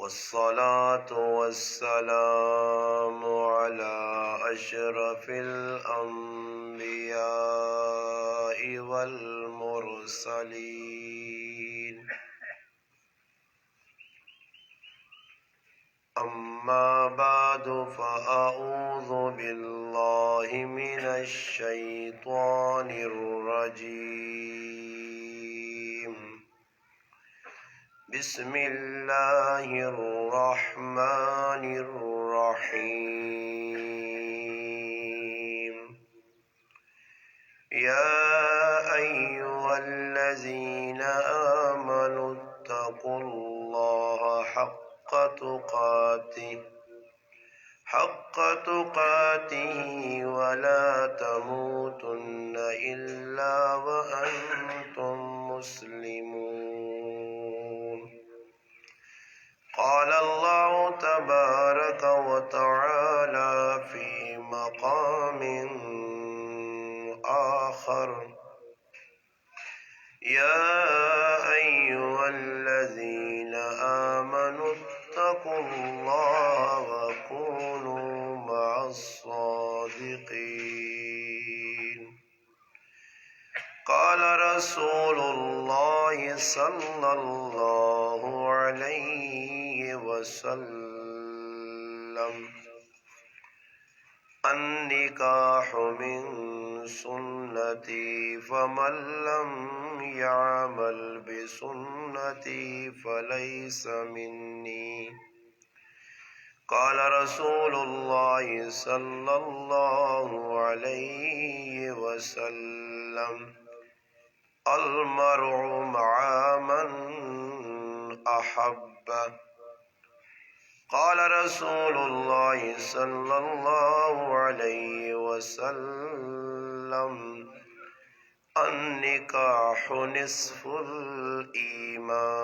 والصلاة والسلام على أشرف الأنبياء والمرسلين. أما بعد فأعوذ بالله من الشيطان الرجيم. بسم الله الرحمن الرحيم. يا أيها الذين آمنوا اتقوا الله حق تقاته ولا تموتن إلا وأنتم مسلمون. قال الله تبارك وتعالى في مقام آخر: يا أيها الذين آمنوا اتقوا الله وكونوا مع الصادقين. قال رسول الله صلى الله عليه وسلم: النکاح من سنتی فمن لم يعمل بسنتی فليس مني. قال رسول الله صلى الله عليه وسلم: المرء مع من أحب. قال رسول الله صلى الله عليه وسلم: النکاح نصف الإيمان،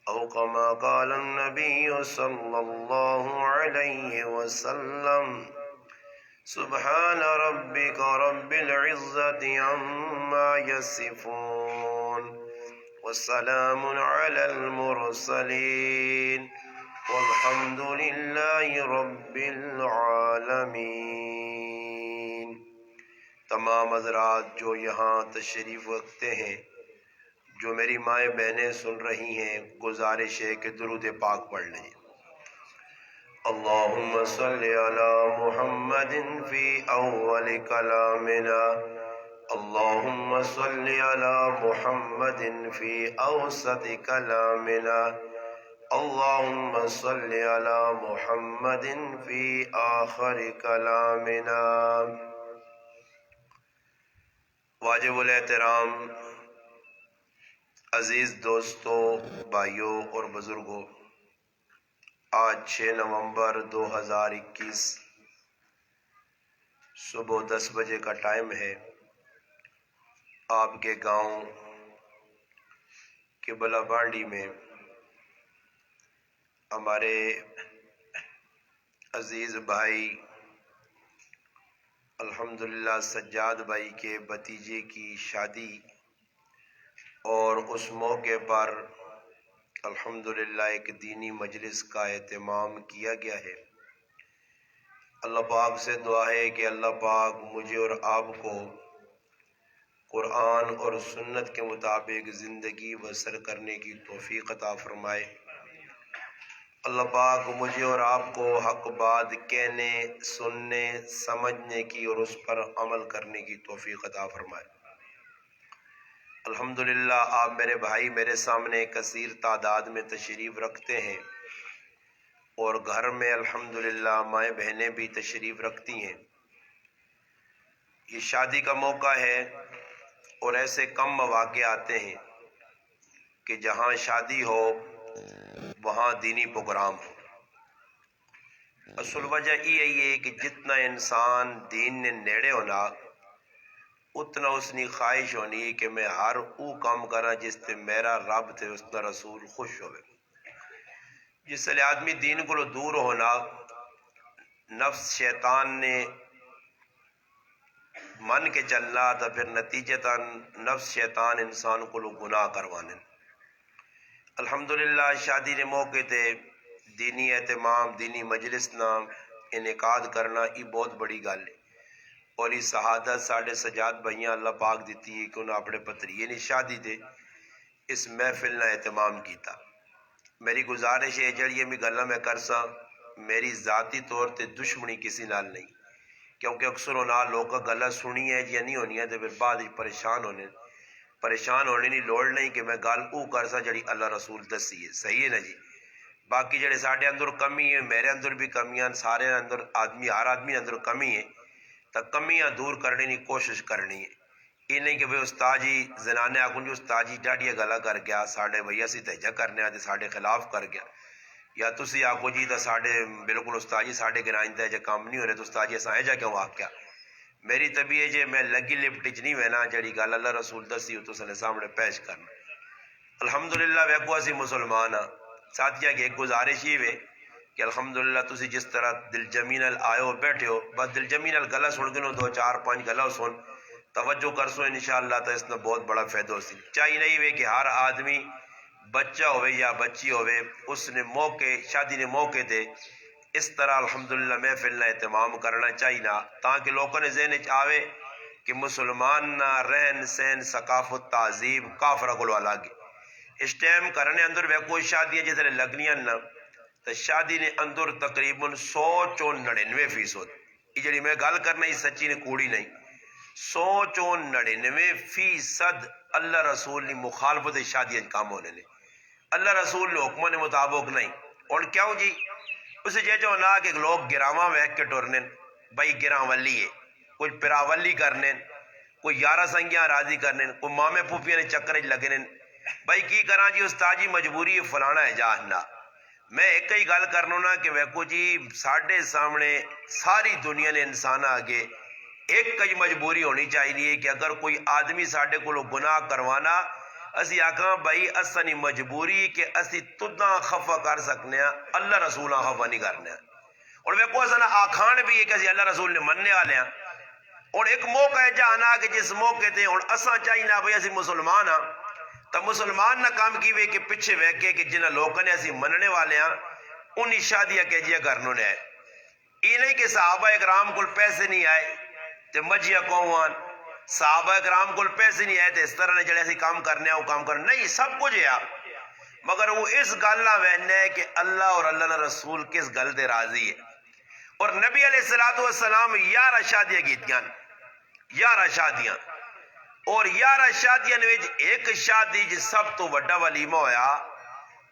أو كما قال النبي صلى الله عليه وسلم: سبحان ربك رب العزة عما يصفون والسلام على المرسلين والحمد لله رب العالمين. تمام حضرات جو یہاں تشریف رکھتے ہیں، جو میری مائیں بہنیں سن رہی ہیں، گزارش ہے کہ درود پاک پڑھ لیں. اللهم صل على محمد في أول كلامنا، اللهم صل على محمد في أوسط كلامنا، اللهم صل على محمد في آخر كلامنا. واجب الاحترام عزیز دوستوں، بھائیوں اور بزرگوں، آج 6 نومبر 2021 صبح 10 بجے کا ٹائم ہے. آپ کے گاؤں قبلہ بانڈی میں ہمارے عزیز بھائی الحمدللہ سجاد بھائی کے بھتیجے کی شادی، اور اس موقع پر الحمدللہ ایک دینی مجلس کا اہتمام کیا گیا ہے. اللہ پاک سے دعا ہے کہ اللہ پاک مجھے اور آپ کو قرآن اور سنت کے مطابق زندگی بسر کرنے کی توفیق عطا فرمائے. اللہ پاک مجھے اور آپ کو حق بات کہنے، سننے، سمجھنے کی اور اس پر عمل کرنے کی توفیق عطا فرمائے. الحمدللہ آپ میرے بھائی میرے سامنے کثیر تعداد میں تشریف رکھتے ہیں، اور گھر میں الحمدللہ مائیں بہنیں بھی تشریف رکھتی ہیں. یہ شادی کا موقع ہے، اور ایسے کم مواقع آتے ہیں کہ جہاں شادی ہو وہاں دینی پروگرام ہو. اصل وجہ یہ ہے کہ جتنا انسان دین نے نیڑے ہونا، اتنا اس کی خواہش ہونی ہے کہ میں ہر وہ کام کرا جس سے میرا رب تے اس کا رسول خوش ہوئے. جس سے آدمی دین کو دور ہونا، نفس شیطان نے من کے چلنا، تو پھر نتیجتاً نفس شیطان انسان کو گناہ کروانے. الحمدللہ شادی کے موقع تے دینی اہتمام دینی مجلس نام انعقاد کرنا یہ بہت بڑی گل ہے، اور یہ شہادت ساڑھے سجاد بھائیاں اللہ پاک دیتی ہے کہ انہوں اپنے پتریے نے شادی دے اس محفل نہ اہتمام کیتا۔ میری گزارش ہے جڑی میں گلہ میں کرساں میری ذاتی طور تے دشمنی کسی نال نہیں، کیونکہ اکثر انہاں لوگوں گلہ سنی ہے یا نہیں ہونی ہے تو پھر بعد پریشان ہونے نہیں لوڑ نہیں کہ میں گل او کرسا جڑی اللہ رسول دسی ہے، صحیح ہے نا جی۔ باقی جڑے ساڈے اندر کمی ہے، میرے اندر بھی کمیاں، سارے اندر آدمی ہر آدمی اندر کمی ہے، تو کمیاں دور کرنے کی کوشش کرنی ہے۔ یہ نہیں کہ بھئی استاد جی زنانے آکھوں جی استاد جی ڈاڈیاں گلا کر گیا ساڈے بھئی اسی تہجا کرنے آتے ساڈے خلاف کر گیا، یا تسی آکھو جی تو ساڈے بالکل استاد جی ساڈے گرائیں تہجا کام نہیں ہو رہے تو استاد جی اساں ایجا کیوں آکھیا۔ میری طبیعت جے میں لگی لپٹ چ نہیں وینا جڑی گل اللہ رسول دسی تو سنے سامنے پیش کرنا۔ الحمدللہ ویکو اسی مسلمان ہاں، ساتھیاں کی ایک گزارش ہی وے کہ الحمدللہ تسی جس طرح دل جمی نال آئے ہو بیٹھے ہو، بس دل جمی نال گلا سن کے نو 2-4-5 گلا سن توجہ کرسو انشاءاللہ تو اس نے بہت بڑا فائدہ ہو سی۔ چاہیے نہیں وے کہ ہر آدمی بچہ ہوئے یا بچی ہوئے اس نے موقع شادی نے موقع تے اس طرح الحمدللہ محفل نہ اہتمام کرنا چاہیے نا، تاکہ لوگوں نے ذہن چ آوے کہ مسلمان نہ رہن سہن ثقافت تہذیب کافرہ کو الگ ہے۔ اس ٹائم کرنے اندر ویکو شادیاں جتنے لگنیاں نا تو شادی نے اندر تقریباً 100-99% یہ جڑی میں گل کرنا یہ سچی نے کوڑی نہیں، 100-99% اللہ رسول نے مخالفت شادیاں کام ہونے نے، اللہ رسول نے حکموں نے مطابق نہیں۔ اور کیوں جی اسے جے جو نہ کہ لوگ گراواں ویک کے ٹرنے بھائی گراں ولی ہے، کوئی پراولی کرنے، کوئی یارہ سنگیاں راضی کرنے، کوئی مامے پھوپھیاں نے چکر لگنے، بھائی کی کراں جی استاد جی مجبوری ہے فلانا ہے جاہنا۔ میں ایک ہی گل کرنا نا کہ ویکو جی ساڈے سامنے ساری دنیا نے انسان آگے ایک کئی مجبوری ہونی چاہیے کہ اگر کوئی آدمی ساڈے کو گناہ کروانا اسی آکھاں بھائی اسانی مجبوری کہ اسی تداں خفا کر سکنے ہیں، اللہ رسول خفا نہیں کرنے ہیں۔ اور ویکو اساں آکھان بھی ہے کہ اسی اللہ رسول نے مننے والے ہیں، اور ایک موقع ہے جانا کہ جس موقع تے ہن اساں چاہیے بھائی اسی مسلمان ہاں تو مسلمان نہ کام کی وے کہ پیچھے ویکے کہ جنہ لوگوں نے اسی مننے والے ہیں انہی شادیاں کیجیاں کرنوں نے آئے۔ یہ نہیں کہ صحابہ اکرام کل پیسے نہیں آئے تے مجھیاں کوان، صحابہ اکرام کل پیسے نہیں آئے تے اس طرح نے جڑے اسی کام کرنے ہیں وہ کام کرنے نہیں، سب کچھ ہے، مگر وہ اس گل نہ وینے کہ اللہ اور اللہ نے رسول کس گل دے راضی ہے۔ اور نبی علیہ السلام 11 شادیاں کیتیاں، 11 شادیاں، اور 11 شادیاں نے ایک شادی جو سب تو بڑا ولیمہ ہویا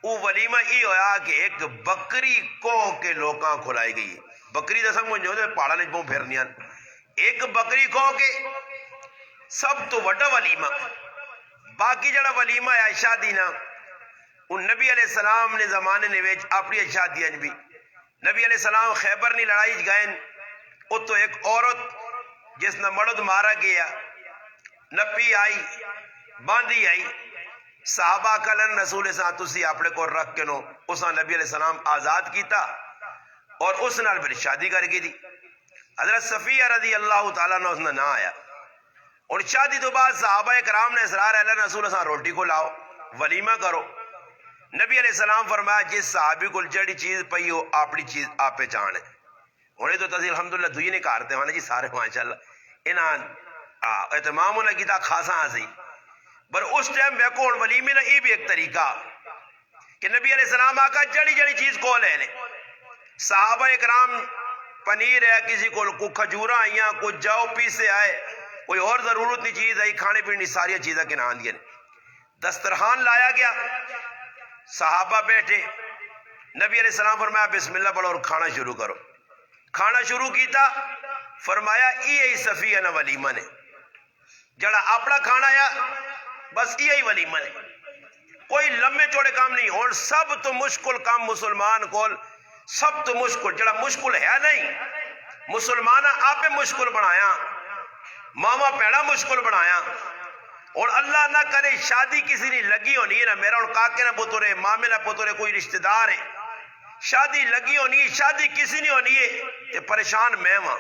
وہ ولیمہ یہ ہویا کہ ایک بکری کو کے لوکاں کھلائی گئی، بکری دا سمجھ جو دے پہاڑا نے پوں پھرنیاں، ایک بکری کو کے سب تو بڑا ولیمہ۔ باقی جڑا ولیمہ ہے شادی نا ان نبی علیہ السلام نے زمانے نے ویچ اپنی شادیاں بھی نبی علیہ السلام خیبر نے لڑائی گئے وہ تو ایک عورت جس نے مرد مارا گیا نپی آئی باندھی آئی صحابہ کلن رسول صاحب تسی اپنے کو رکھ کے نو اس نے نبی علیہ السلام آزاد کیتا اور اس نے پھر شادی کر کی دی۔ حضرت صفیہ رضی اللہ تعالیٰ نے اس نے نہ آیا، اور شادی تو بعد صحابہ کرام نے اسرار اللہ رسول صاحب روٹی کو لاؤ ولیمہ کرو۔ نبی علیہ السلام فرمایا جس صحابی کو جڑی چیز پئی ہو اپنی چیز آپ پہ چانے ہونے تو تسی الحمدللہ دوئی نہیں کارتے وانا جی سارے ماشاءاللہ انہاں اہتمام ہونا کیتا خاصا آسی، پر اس ٹائم ویکو ولیمے نہ یہ بھی ایک طریقہ کہ نبی علیہ السلام آقا جڑی جڑی چیز کو لے لیں، صحابہ اکرام پنیر ہے کسی کو کھجورا آئیاں کچھ جاؤ پیسے آئے کوئی اور ضرورت نہیں چیز آئی کھانے پینے ساری چیزیں کے نام دیا، دسترخوان لایا گیا صحابہ بیٹھے نبی علیہ السلام فرمایا بسم اللہ پڑھو اور کھانا شروع کرو، کھانا شروع کیتا فرمایا ای صفیہ نہ ولیمہ نے جڑا اپنا کھانا یا بس یہی ولیمہ نے، کوئی لمبے چوڑے کام نہیں، اور سب تو مشکل کام مسلمان کو سب تو مشکل جڑا مشکل ہے نہیں مسلمان آپ مشکل بنایا ماما پیڑا مشکل بنایا، اور اللہ نہ کرے شادی کسی نے لگی ہونی ہے نا میرا اور کاکے نہ پترے مامے نہ پترے کوئی رشتہ دار ہے شادی لگی ہونی ہے شادی کسی نہیں ہونی ہے تے پریشان میں ماں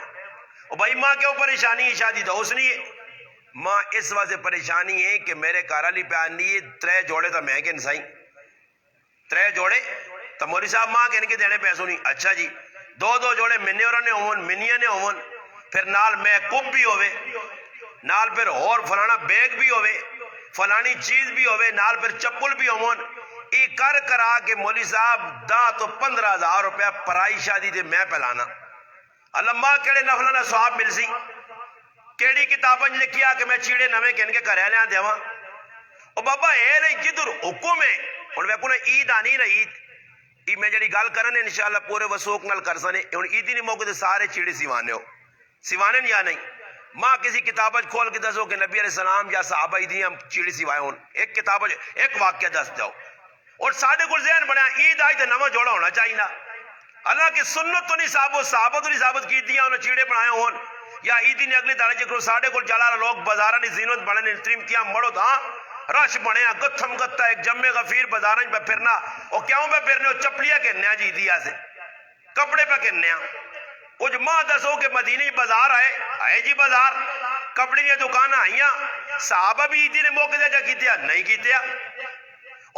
اور بھائی ماں کیوں پریشانی ہے شادی تو اس نہیں ہے ماں اس وجہ پریشانی ہے کہ میرے گھر والی پہ آنی ہے 3 جوڑے تو میں کہ نسائی 3 جوڑے تو مولوی صاحب ماں کے ان کے دینے پیسوں نہیں. اچھا جی 2 جوڑے مننے اور منیاں نے ہون, پھر نال میں کپ بھی ہوئے, نال پھر اور فلانا بیگ بھی ہوئے, فلانی چیز بھی ہوئے, نال پھر چپل بھی ہون. ای کر کرا کے مولوی صاحب 10 تو 15,000 روپیہ پرائی شادی دے میں پہلانا. اللہ ماں کیڑے نفلانہ سواب مل سی, کیڑی کتاباں لکھیا کہ میں چیڑے نوے کن کے گھر لیاں دیواں. او بابا اے نہیں جدر حکم ہے. ہن میں کونے عید آنی نا, عید میں جڑی گل کرنے انشاءاللہ پورے وسوک نال کر سنے. ہن عید نہیں موقع تے سارے چیڑے سیوانے ہو, سیوانے یا نہیں. ماں کسی کتاب کھول کے دسو کہ نبی علیہ السلام یا صحابہ عیدیاں چیڑی سیوائے ہون, ایک کتاب ایک واقعہ دس جاؤ. اور ساڈے کول ذہن بنیا عید آئی تے نواں جوڑا ہونا چاہیے نا. اللہ کی سنت تو نہیں صحابہ تو نہیں ثابت کی دیاں انہوں چیڑے بنائے ہون, یا عیدی نے اگلی داڑے چکرو ساڑے کو جلال لوگ بازارہ نہیں زینت بڑھنے نہیں تریمتیاں مڑو تھا رش بڑھے ہیں گتھم گتھا ایک جمع غفیر بازارہ پہ پھرنا. او کیوں پہ پھرنے ہو چپلیاں کہنے ہیں جی عیدیہ سے کپڑے پہ کہنے ہیں. کچھ ماں دسو کہ مدینی بازار آئے جی بازار کپڑے یہ دکان آئیاں صحابہ بھی عیدی نے موقع دے جا کیتیا نہیں کیتیا.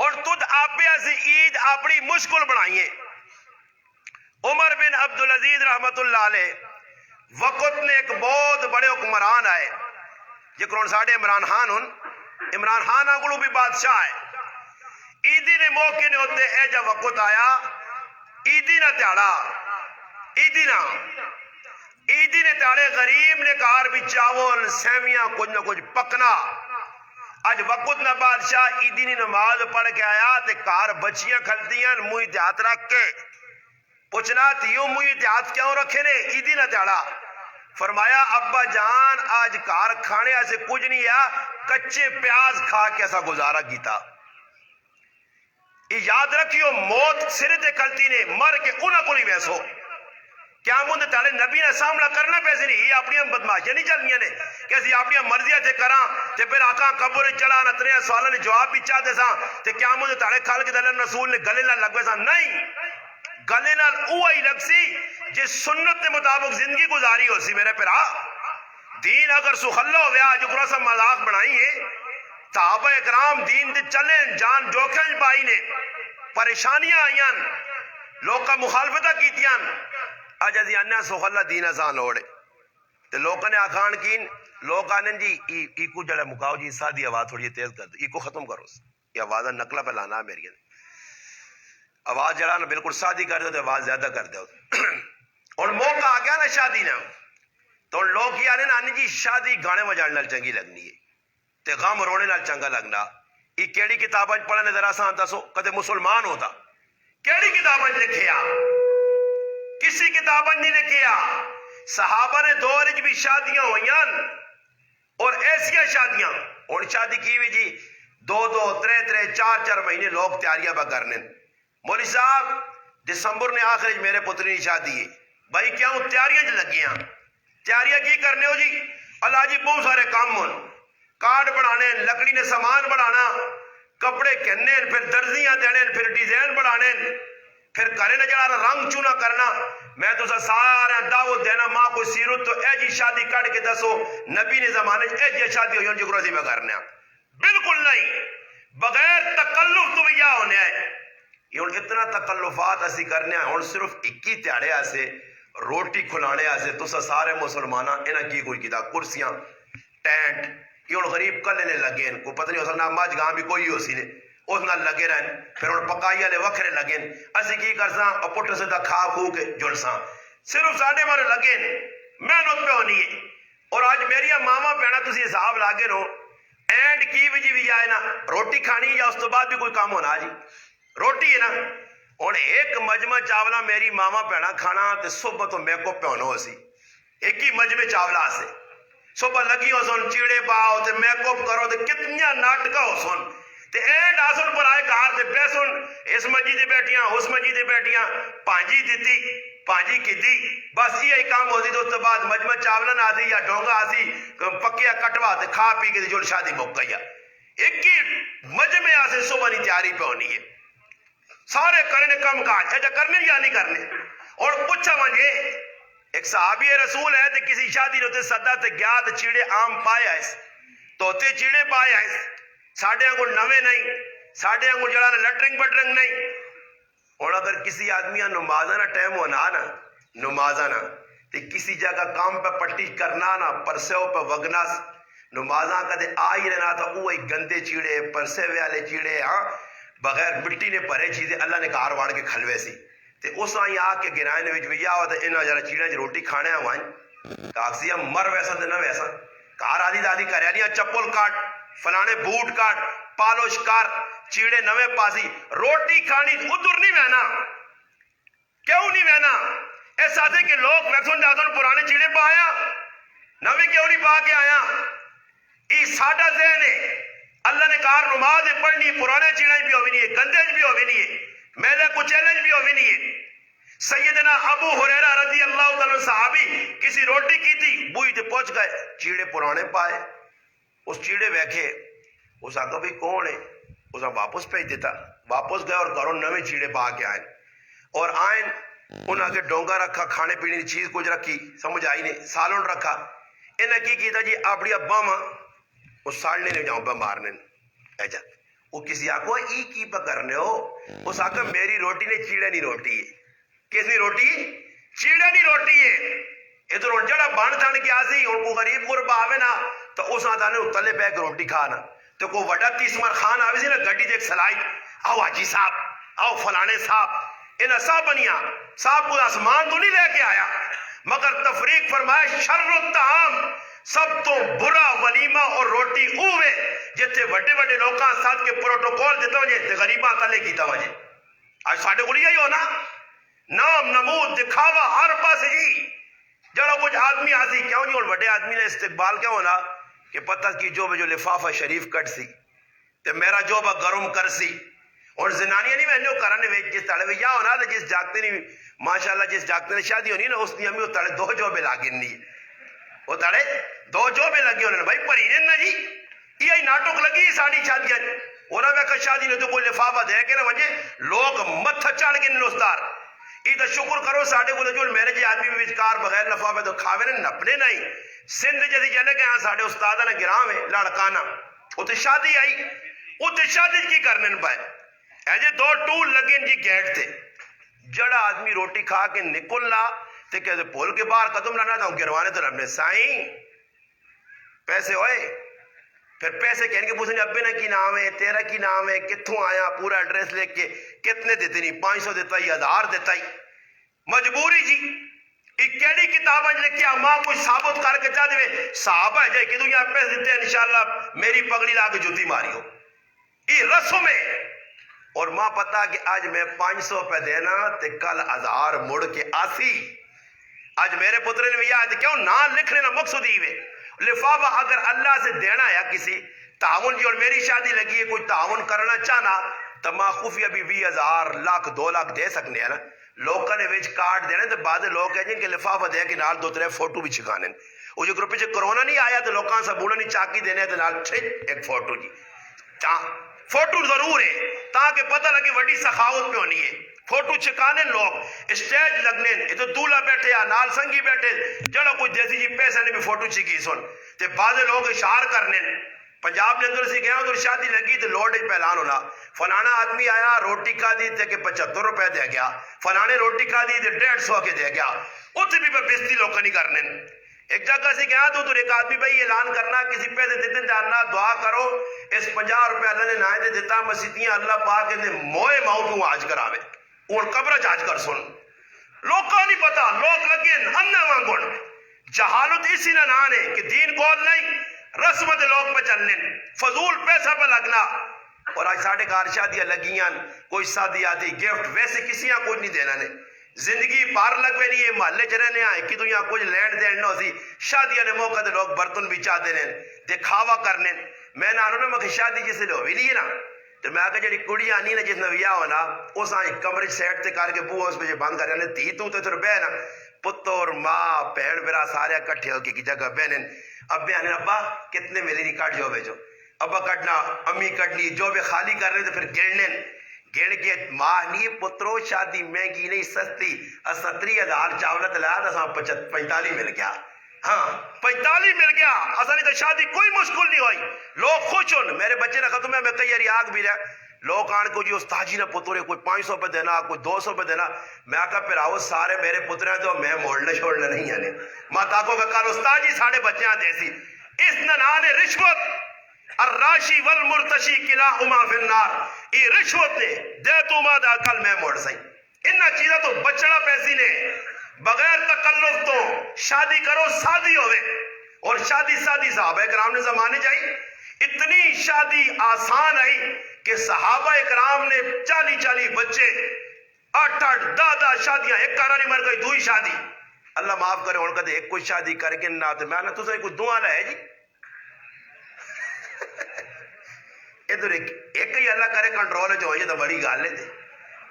اور تُد آپے ایسی عید اپنی مشکل بنائیے. عمر بن عبدالعزیز رحمت اللہ علیہ وقت نے ایک بہت بڑے حکمران آئے جکرون ساڑھے عمران خان ہن, عمران خان آنگلو بھی بادشاہ ہے. عیدی نے موقع نے ہوتے اے جا وقت آیا عیدی نہ تیاڑا, عیدی نے تیاڑے غریب نے کار بھی چاول سیمیاں کچھ نہ کچھ پکنا. آج وقت نہ بادشاہ عیدی نے نماز پڑھ کے آیا تے کار بچیاں کھلتیاں موئی اتحاد رکھ کے پوچھنا تیوں موئی اتحاد کیوں رکھے نے عیدی نہ تیاڑا. فرمایا ابا جان آج کار کھانے ایسے کچھ نہیں ہے, کچے پیاز کھا کے ایسا گزارا کیتا. یاد رکھیو موت سرے تے کھلتی نے مر کے انہاں کو نہیں ویسو کیا مندے تاڑے نبی نے سامنا کرنا پیسے نہیں. یہ اپنی بدماشیاں نہیں چلنیاں نے کہ اسی اپنی مرضیاں تے کراں تے پھر آقا قبر چلا نہ اتنے سوالوں نے جواب بھی چاہتے ساں تے کیا مندے تاڑے کھال کے دلن رسول نے گلے نہ لگوے ساں. نہیں, گلے نہ اوہی لگ سی جس سنت کے مطابق زندگی گزاری ہو سی. میرے پرا دین اگر سخلہ ہو گیا جو قرآن سا مذاق بنائی ہے, صحابہ اکرام دین دے چلیں جان جوکھیں پائی نے, پریشانیاں آئیاں لوگ کا مخالفتہ کیتیاں. آج ازی انہا سخلہ دین آسان ہوڑے تے لوگوں نے آخان کین لوگ آنے جی ای کو جڑا مکاؤ جی سادی آواز تھوڑی تیز کر دو, ای کو ختم کرو. یہ آوازہ نقلہ پہ لانا میری آواز جڑا نا بالکل سادی کر دو تو آواز زیادہ کر دو. اور موقع آ گیا نا شادی نا تو لوگ یہ آنے نا آنے جی شادی گانے بجانے نال چنگی لگنی ہے تے غم رونے نال چنگا لگنا. یہ کیڑی کتاباں پڑھنے ذرا سا دسو کدے مسلمان ہوتا کیڑی کتاباں لکھیا؟ کسی کتاباں نہیں لکھیا. صحابہ نے دور بھی شادیاں ہوئیاں اور ایسیا شادیاں. اور شادی کی ہوئی جی 2 3 4 مہینے لوگ تیاریاں با کرنے. مولوی صاحب دسمبر نے آخر میرے پتری کی شادی ہے بھائی کیوں تیاریاں لگیاں. تیاریاں کی کرنے ہو جی اللہ جی بہت سارے کام ہون, کارڈ بنانے, لکڑی نے سامان بنانا, کپڑے کہنے, پھر درزیاں دینے, پھر ڈیزائن بنانے, پھر کرے نہ جڑا رنگ چونا کرنا. میں تو سارا دعوت دینا ماں کو سیرت تو اے جی شادی کٹ کے دسو نبی نے زمانے اے جی شادی ہوئی جو گروزی میں کرنے بالکل نہیں, بغیر تکلف تو بھی یا ہونے آئے. یہ اتنا تکلفات اسی کرنے ہیں. اور صرف 21 تیارے ایسے روٹی کھلانے ایسے تو سارے مسلمانہ انہاں کی کوئی کتا کرسیاں ٹینٹ یہ غریب کلے نے لگے کو پتہ نہیں ہو سکنا ماج گاں بھی کوئی ہو سی نے اس نال لگے رہن. پھر ان پکائی والے وکھرے لگے اسی کی کرساں اور پٹھ سے دا کھا کھو کے جڑساں صرف ساڈے والے لگے محنت پہ ہونی ہے. اور آج میری ماما پینا تسی حساب لاگے رو اینڈ کی بھی جی بھی آئے نا روٹی کھانی یا اس تو بعد بھی کوئی کام ہونا جی روٹی ہے نا. اور ایک مجمع چاولا میری ماما پینا کھانا تے صبح تو میک اپ پہ ہونا ہو سی ایک ہی مجمع چاولا سے صبح لگی ہو سن چیڑے پاؤ تے میک اپ کرو تے کتنیا ناٹکا ہو سن تے اینڈ آسن پر آئے کار تے بیسن اس مسجد بیٹھیاں اس مسجد بیٹھیاں پانجی دیتی پانجی کی دی بس یہ کام ہوتی تو اس کے بعد مجمع چاولا نہ آتی یا ڈونگا آتی پکیا کٹوا تے کھا پی کے جو شادی موقع گیا. ایک ہی مجمع آسے صبح نہیں تیاری پہ ہونی ہے سارے کرنے کم کاج اچھا کرنے یا نہیں کرنے. اور پوچھا منجے ایک صحابی رسول ہے تے کسی شادی ہوتے صدا تے گیا تے چیڑے عام پائے آئے توتے چیڑے پائے آئے ساڑھے انگل نوے نہیں ساڑھے انگل جڑا لٹرنگ بٹرنگ نہیں اور اگر کسی آدمی نمازہ نہ ٹائم ہونا نا نمازہ نہ تے کسی جگہ کام پہ پٹی کرنا نا پرسیو پہ وگنا نمازاں کدے آ ہی رہنا تھا وہی گندے چیڑے پرسے والے چیڑے ہاں بغیر مٹی نے پرے چیزیں اللہ نے کار واڑ کے کھلوے سی تے اس آئی آ کے گرائے نے وچ ویا ہوا تے انہاں جڑا چیڑے چ روٹی کھانے آوائیں کاکسی مر ویسا تے نہ ویسا کار آدھی دادی کریا دیا چپل کاٹ فلانے بوٹ کاٹ پالوش کار چیڑے نوے پاسی روٹی کھانی ادھر نہیں بہنا کیوں نہیں بہنا ایسا تھے کہ لوگ ویسوں جاتوں پرانے چیڑے پا آیا نوے کیوں نہیں پا کے آیا یہ ساڈا ذہن ہے اللہ نے کار نماز پڑھنی پرانے چیڑے بھی ہوئی نہیں ہے گندے بھی ہوئی نہیں ہے میلے کچیلے بھی ہوئی نہیں ہے سیدنا ابو ہریرہ رضی اللہ تعالیٰ صحابی کسی روٹی کی تھی بوئی تے پہنچ گئے چیڑے پرانے پائے اس چیڑے ویکھے اس آگا بھی کون ہے اس نے واپس بھیج دیتا واپس گئے اور گھروں نوے چیڑے پا کے آئے اور آئیں ان آگے ڈونگا رکھا کھانے پینے کی چیز کچھ رکھی سمجھ آئی نہیں سالن رکھا انہیں کی کیتا جی اپنی ابا ماں وہ ساڑنے نہیں جاؤں پہ مارنے ایجا وہ کسی آگو ای کی پہ کرنے ہو اس آگا میری روٹی نے چیڑے نہیں روٹی ہے کس نہیں روٹی چیڑے نہیں روٹی ہے ادھر ان جڑا بان تھان کی آسی ان کو غریب غربہ آوے نا تو اس آتا نے اتلے پہ ایک روٹی کھانا تو کوئی وڈا تیسمر خان آوے سی نا گھڑی دیکھ سلائی آو حاجی صاحب آو فلانے صاحب انہا صاحب بنیا صاحب کو آسمان تو نہیں لے کے آیا مگر تفریق فرمائے شر الطعام سب تو برا ولیمہ اور روٹی اوے جتے وڈے وڈے لوکاں ساتھ کے پروٹوکول دیتا وجہ تے غریباں تلے کیتا وجہ آج ساڑھے کو لیا ہی ہونا نام نمود دکھاوا ہر پاس جی جڑا کچھ آدمی آسی کیوں نہیں اور وڈے آدمی نے استقبال کیا ہونا کہ پتہ کی جو بے جو لفافہ شریف کٹ سی تے میرا جو با گرم کر سی اور زنانیاں نہیں میں کرنے ویچ جس تڑے ویا ہونا تے جس جاگتے نہیں ماشاءاللہ جس جاگتے نے شادی ہونی نا اس نے ہمیں وہ تڑے دو جو بے لاگن نہیں وہ تڑے دو جو بے لگی ہونے بھائی پرینن نا جی یہ ناٹک لگی ساڑی شادیاں اونا میں شادی نے تو کوئی لفافہ دے کے نا وجہ لوگ متھ چڑھ گئے نوستار یہ تو شکر کرو ساڑھے کو جو میرے جی آدمی بھی وچکار بغیر لفافہ تو کھاوے نے نپنے نہیں سندھ جیسے جانے کہ ہاں ساڑھے استادہ نے گرام ہے لڑکانا وہ تو شادی آئی وہ تو شادی کی کرنے پائے ایجے دو ٹول لگیں جی گیٹ تھے جڑا آدمی روٹی کھا کے نکل لا تے کہتے پول کے باہر قدم لانا تھا گروانے تو رب نے سائیں پیسے ہوئے پھر پیسے کہنے کے پوچھنے ابے نے کی نام ہے تیرا کی نام ہے کتھوں آیا پورا ایڈریس لے کے کتنے دیتے نہیں 500 دیتا ہی 1000 دیتا ہی مجبوری جی ایک کیڑی کتاب ہے لکھیا ماں کوئی ثابت کر کے چاہ دے صحابہ ہے جائے کہ تو یہاں پیسے دیتے ہیں انشاءاللہ میری پگڑی لا کے جوتی ماری ہو یہ رسم ہے اور ماں پتا کہ آج میں 500 پہ دینا تے کل 1000 مڑ کے آسی آج میرے پترے نے بھی آج کیوں نہ لکھنے نہ مقصود ہی ہوئے لفافہ اگر اللہ سے دینا ہے کسی تعاون جی اور میری شادی لگی ہے کوئی تعاون کرنا چاہنا تو ماں خفیہ بھی 20,000 لاکھ 2 لاکھ دے سکنے ہیں نا لوگوں نے ویچ کارڈ دینے تو بعد لوگ کہیں کہ لفافہ دے کہ نال 2-3 فوٹو بھی چھکانے وہ جو گروپی سے کرونا نہیں آیا تو لوگوں سے بولا نہیں چاکی دینے تو نال چھت ایک فوٹو جی فوٹو ضرور ہے تاکہ پتہ لگے وڈی سخاوت پہ ہونی ہے فوٹو چھکانے لوگ اسٹیج لگنے یہ تو دولہ بیٹھے یا نال سنگی بیٹھے جڑا کوئی دیسی جی پیسے نے بھی فوٹو چھکی سن تے بعض لوگ اشار کرنے پنجاب نے اندر سے گیا ادھر شادی لگی تو لوڈ پہلان ہونا فلانا آدمی آیا روٹی کھا دی تے کہ 75 روپے دے گیا فلانے روٹی کھا دی تے 150 کے دے گیا اتنے بھی بستی لوگ نہیں کرنے ایک جگہ سے گیا تو ادھر ایک آدمی بھائی اعلان کرنا کسی پیسے دیتے جاننا دعا کرو اس 50 روپے اللہ نے نائے دے دیتا مسیتیاں اللہ پاک نے موئے ماؤ کیوں آج کراوے اور قبر جاج کر سن لوگ کا نہیں پتا لوگ لگے انہ مانگون جہالت اسی نہ نانے کہ دین کول نہیں رسمت لوگ پہ چلنے فضول پیسہ پہ لگنا اور آج ساڑھے کار شادیاں لگیاں کوئی شادی آتی گفٹ ویسے کسی یہاں کچھ نہیں دینا نے زندگی پار لگ پہ نہیں ہے محلے چ رہنے آئے کہ تو یہاں کچھ لینڈ دین نہ سی شادیاں نے موقع دے لوگ برتن بھی چاہ دینے دکھاوا کرنے میں نہ آنو نا مکہ شادی جسے لو بھی نہیں ہے نا تو میں آگے جڑی کڑی آنی نا جس نے ویا ہونا اس آئی کمرے سیٹ تے کر کے بو اس پہ بند کر جانے تھی تو تھر بے نا پتر ماں پہن برا سارے کٹھے ہو کی جگہ بہنن اب آنے ابا کتنے ملے نہیں کٹ جو بھیجو ابا کٹنا امی کٹنی جو بھی خالی کر رہے تو پھر گڑنے گڑ کے ماں نہیں پترو شادی مہنگی نہیں سستی 30,000 چاولت لایا تھا 45 مل گیا ہاں 45 مل گیا اصلی تو شادی کوئی مشکل نہیں ہوئی لوگ خوش ہوں میرے بچے نے ختم ہے میں کئی یاری آگ بھی رہا لوگ آن کو جی استاد جی نے پترے کوئی 500 روپے دینا کوئی 200 روپے دینا. میں آکا پھر آؤ سارے میرے پترے تو میں موڑنے چھوڑنے نہیں آنے. ماں تاکو کہ کل استاد جی ساڑھے بچے آتے سی اس ننان رشوت الراشی والمرتشی کلاہما فی النار. یہ رشوت نے دے تو ماں دا کل میں موڑ سائیں. انہا چیزیں تو بچڑا پیسی نے بغیر تکلف تو شادی کرو سادی ہوئے. اور شادی سادی صحابہ اکرام نے زمانے جائی اتنی شادی آسان آئی کہ صحابہ اکرام نے 40 بچے 8 10 شادیاں ایک کارا نہیں مر گئی دوئی شادی. اللہ معاف کرے ان کا دے ایک کوئی شادی کر کے نہ تو میں نہ تو سے کوئی دعا لائے جی ادھر ایک ہی اللہ کرے کنٹرول جو ہوئی تو بڑی گال لے دے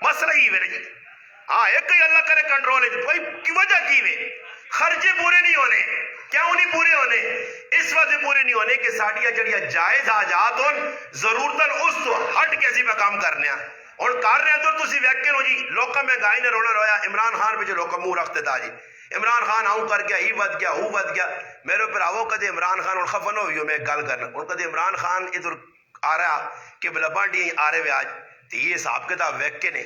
مسئلہ ہی میرے جی. ہاں ایک ہی اللہ کرے کنٹرول ہے کوئی کی وجہ کی وے خرچے پورے نہیں ہونے. کیوں نہیں پورے ہونے؟ اس وجہ پورے نہیں ہونے کہ ساڑیاں جڑیاں جائز آجات ہون ضرورتاً اس تو ہٹ کیسی پہ کام کرنے ہیں. اور کر رہے ہیں تو تسی ویکن ہو جی لوکا میں گائی نے رونا رویا عمران خان پہ جو لوکا منہ رکھتے تھا جی عمران خان آؤں کر گیا ہی ود گیا ہوں ود گیا. میرے پر آوہ کدے عمران خان اور خفن ہوئی ہو میں ایک گال کرنا اور کدے عمران خان ادھر آ رہا کہ بلبانڈی آ رہے ہوئے آج تو یہ صاحب کتاب ویک کے نے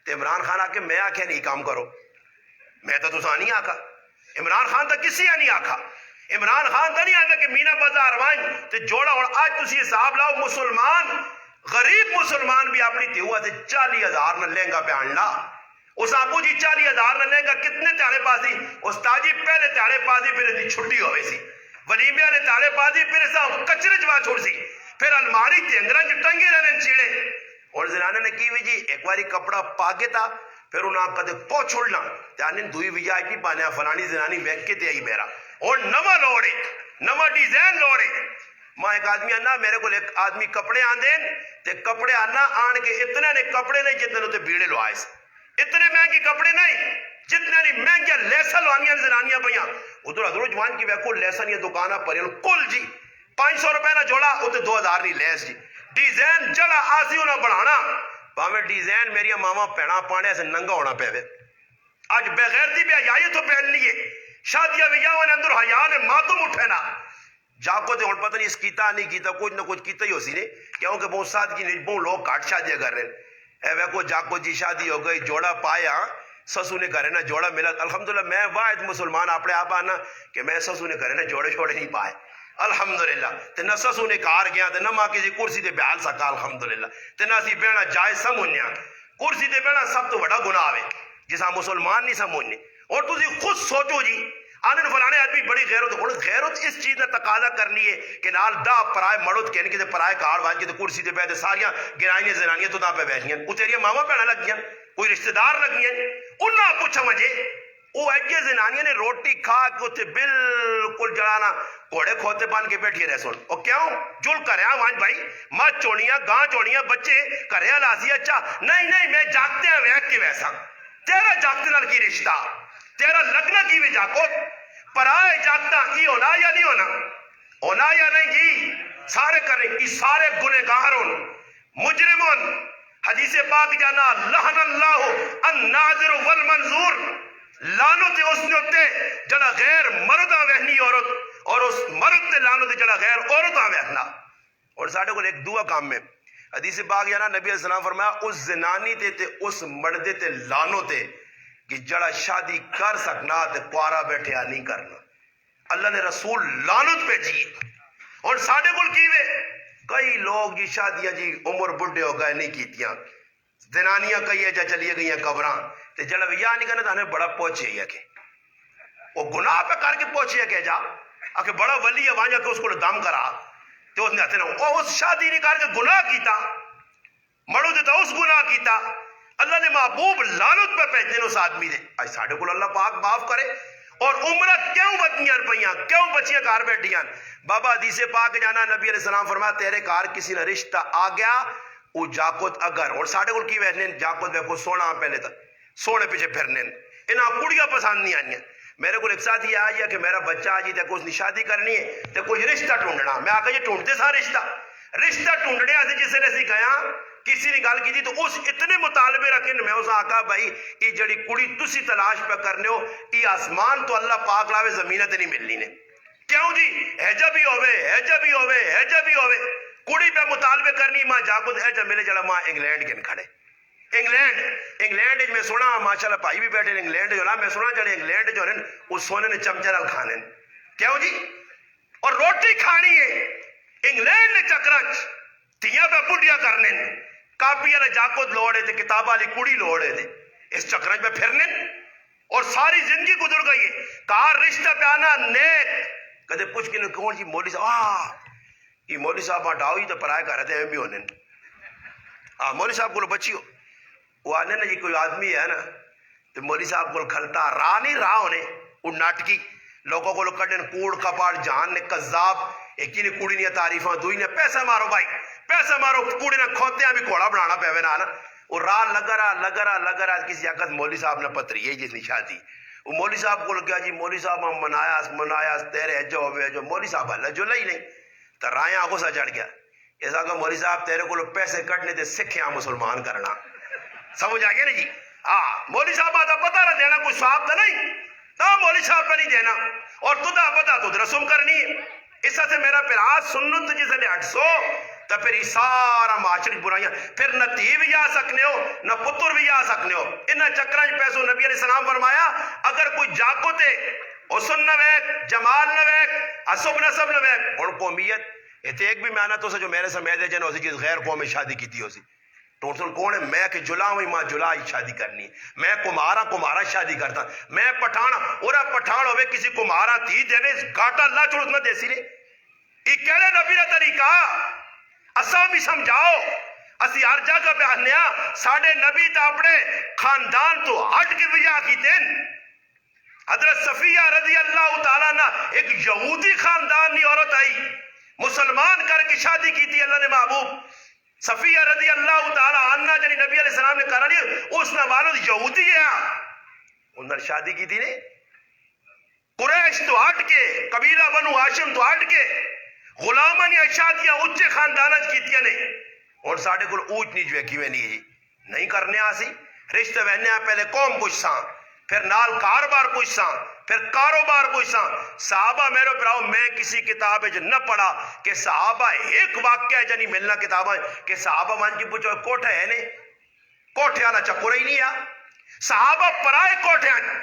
تو عمران خان آ کے میں آکھے نہیں کام کرو میں تو نہیں آکھا. عمران خان تا کسی نہیں آکھا. عمران خان تا نہیں آتا کہ مینا بازار وائن تو جوڑا اور آج تسی حساب لاؤ مسلمان غریب مسلمان بھی اپنی تیوہ سے 40,000 نہ لہنگا پہ آنلا. اس آپو جی 40,000 نہ لہنگا کتنے تیارے پاسی استاد جی پہلے تیارے پاسی پھر اتنی چھٹی ہوئے سی ولیمیہ نے تیارے پاسی پھر ایسا کچرے جوا چھوڑ سی پھر الماری تینگران جو ٹنگے رہنے چیڑے. اور زنانہ نے کی جی ایک باری کپڑا پاکے تھا پھر انہاں کدے کو چھوڑنا تیانین دوئی وجہ کی پانے فلانی زنانی بیک کے تے آئی میرا اور نمہ لوڑے نمہ ڈیزائن لوڑے. ماں ایک آدمی آنا میرے کو ایک آدمی کپڑے آن دین تے کپڑے آنا آن کے اتنے نے کپڑے نہیں جتنے نے تے بیڑے لو آئے سے اتنے مہنگی کپڑے نہیں جتنے نے مہنگی لیسا لوانیاں زنانیاں پہیاں. ادھر حضرت جوان کی بیکو لیسا نہیں دکانہ پر کل جی 500 روپے نہ جوڑا ہوتے 2,000 نہیں لیس جی ڈیزائن جڑا آسی ہونا بڑھانا باہمیں ڈیزائن میری ماما پینا پانے سے ننگا ہونا پہوے. آج بغیرتی بھی آئی تو پہن لیے شادیہ بھی جاؤں اندر حیاء نے ماتم اٹھینا جاکو تے اور پتہ نہیں اس کیتا نہیں کیتا کچھ نہ کچھ کیتا ہی ہو سی نے کیونکہ بہت ساتھ کی نجبوں لوگ کاٹ شادیہ کر رہے ہیں. اے ویکو جاکو جی شادی ہو گئی جوڑا پایا سسو نے کرے نا جوڑا ملا الحمدللہ میں واحد مسلمان اپنے آپ آنا کہ میں سسو نے کرے نا جوڑے چھوڑے نہیں پائے الحمدللہ تے نہ سسو نے کار گیا تے نہ ماں کسی کرسی تے بیال سکا الحمدللہ تے نہ سی بینا جائز سمجھنیا کرسی تے بینا سب تو بڑا گناہ ہے جسا مسلمان نہیں سمجھنے. اور تسی خود سوچو جی آنن فلانے آدمی بڑی غیرت اور غیرت اس چیز نے تقاضا کرنی ہے کہ نال دا پرائے مڑت کہنے کی تے پرائے کار وان کی تے کرسی تے بیٹھے ساریاں گرائیاں زنانیاں تو دا پہ بیٹھیاں او تیری ماما پینا لگیاں کوئی رشتہ دار لگیاں انہاں پوچھا مجھے او ایجے زنانیاں نے روٹی کھا کے تے بالکل جڑانا گھوڑے کھوتے بان کے بیٹھے رہ سن اور کیوں جل کریا وان بھائی ماں چونیاں گاں چونیاں بچے کریا لاسی اچھا نہیں میں جاگتے ہیں ویک کے ویسا تیرا جاگتے نال کی رشتہ تیرا لگنا کی بھی جاکو پرائے جاگتا ہی ہونا یا نہیں ہونا یا نہیں جی سارے کریں کی سارے گنہگارون مجرمون حدیث پاک جانا لہن اللہ الناظر والمنظور لانو تے اس نے ہوتے جڑا غیر مردہ وہنی عورت اور اس مرد تے لانو تے جڑا غیر عورتہ وہنا. اور ساڑھے کو ایک دعا کام میں حدیث پاک جانا نبی علیہ السلام فرمایا اس زنانی تے اس مردے تے لانو تے کہ جڑا شادی کر سکنا تے کوارا بیٹھے نہیں کرنا اللہ نے رسول لانت پہ جی. اور ساڑھے کو کیوے کئی لوگ جی شادیاں جی عمر بڑھے ہو گئے نہیں کیتیاں زنانیاں کئی ہے جا چلیے گئی ہیں قبران تے جڑا یا نہیں کرنا تو ہمیں بڑا پوچھے ہی ہے کہ وہ گناہ پہ کر کے پوچھے ہے کہ جا کہ بڑا ولی ہے وہاں جا کے اس کو دم کرا تو اس نے ہاتھے نہ اس شادی نہیں کر کے گناہ کیتا مڑو دیتا اس گناہ کیتا اللہ نے محبوب لعنت پہ پہنچے اس آدمی دے آج ساڑھے کو اللہ پاک معاف کرے. اور عمرہ کیوں بچیاں پہیاں کیوں بچیاں کار بیٹھیاں بابا حدیث پاک جانا نبی علیہ السلام فرمایا تیرے کار کسی نے رشتہ آ گیا وہ جاکت اگر اور ساڑھے کو کی ویسنے جاکت بے کو سونا پہلے تھا سونے پیچھے پھرنے انہاں کڑیاں پسند نہیں آنی. میرے کو ایک ساتھ یہ آئی کہ میرا بچہ آجی تے کچھ شادی کرنی ہے تے کچھ رشتہ ڈھونڈنا میں آکا یہ ڈھونڈتے سا رشتہ ڈھونڈنے آتے جسے نے سی گیا کسی نے گال کی تھی تو اس اتنے مطالبے رکھیں میں اسے آکا بھائی یہ جڑی کڑی تسی تلاش پہ کرنے ہو یہ آسمان تو اللہ پاک لاوے زمینت نہیں ملنی نے کیوں جی ایجا بھی ہوئے کڑی پہ مطالبے کرنی ماں جاگو ہے جب میرے جڑا ماں انگلینڈ کے کھڑے انگلینڈ میں سنا ماشاءاللہ بھائی بھی بیٹھے انگلینڈ جو نا میں سنا جڑے انگلینڈ جو ہیں وہ سونے نے چمچے نال کھانے کیوں جی اور روٹی کھانی ہے انگلینڈ نے چکرچ تیاں پہ بڑھیا کرنے کاپی والے جاکو لوڑے تھے کتاب والی کڑی لوڑے تھے اس چکرچ میں پھرنے اور ساری زندگی گزر گئی ہے کار رشتہ پہ آنا نیک کدے پوچھ کے کون جی مولوی صاحب یہ مولوی صاحب ہٹاؤ ہی تو پرائے کر رہے تھے بھی ہونے مولوی صاحب کو بچی ہو وہ آنے نا جی کوئی آدمی ہے نا تو مولوی صاحب کو کھلتا راہ نہیں راہ ہونے وہ ناٹکی لوگوں کو کڈن کوڑ کپاڑ جان نے کذاب ایک ہی نے کوڑی نے تعریفاں دوئی نے پیسہ مارو بھائی پیسہ مارو کوڑی نے کھوتے ہیں بھی گھوڑا بنانا پہ نا وہ راہ لگا رہا کسی حقت مولوی صاحب نے پتری ہے جتنی شادی وہ مولوی صاحب کو گیا جی مولوی صاحب ہم منایا تیرے جو مولوی صاحب اللہ جو لئی نہیں تو رائیں آگوں سے چڑھ گیا ایسا کہ مولوی صاحب تیرے کو پیسے کٹنے تھے سکھیاں مسلمان کرنا سمجھ آ گیا نا جی مولوی صاحب آتا پتہ نہ دینا کوئی صاحب تو نہیں تو مولوی صاحب پہ نہیں دینا اور تدا پتا تو رسم کرنی ہے اس سے میرا پھر سنت جسے نے 800 تو پھر یہ سارا معاشرے برائیاں پھر نہ تھی بھی آ سکنے ہو نہ پتر بھی آ سکنے ہو ان چکران پیسوں نبی علیہ السلام فرمایا اگر کوئی جاکو تے حسن نہ ویک جمال نہ ویک عصب نسب نہ ویک اور قومیت یہ ایک بھی معنی تو سے جو میرے سے میدے جن اسی چیز غیر قوم میں شادی کی تھی اسی ٹوٹل کون ہے میں کہ جلا ہوئی ماں جلا ہی شادی کرنی میں کمارا شادی کرتا میں پٹھانا اور پٹھان ہوئے کسی کمارا تھی دینے گاٹا اللہ چھوڑ اتنا دیسی نے یہ کہنے نبی نے طریقہ اساں بھی سمجھاؤ اسی ہر جگہ پہ آنیا ساڑھے نبی تا اپنے خاندان تو ہٹ کے وجہ کی دن حضرت صفیہ رضی اللہ تعالیٰ نا ایک یہودی خاندان نہیں عورت آئی مسلمان کر کے شادی کی تھی اللہ نے محبوب صفیہ رضی اللہ تعالیٰ عنہ جنہی نبی علیہ السلام نے کرا لی اس نے والد یہودی ہے انہوں نے شادی کی تھی نے قریش تو ہٹ کے قبیلہ بنو ہاشم تو ہٹ کے غلامن یا شادیاں اچھے خاندانت کی تھی نے اور ساڑھے کل اوچ نیچ ویکھی میں نہیں کرنے آسی رشتہ بہنے پہلے قوم کچھ ساں پھر نال کاروبار کچھ ساں پھر کاروبار کچھ ساں صحابہ میرے پراؤ میں کسی کتاب جو نہ پڑھا کہ صحابہ ایک واقعہ جنی ملنا کتاب ہے کہ صحابہ مان کی پوچھو کوٹھے ہے نے کوٹھے آنا چکو رہی نہیں صحابہ پرائے کوٹھے ہیں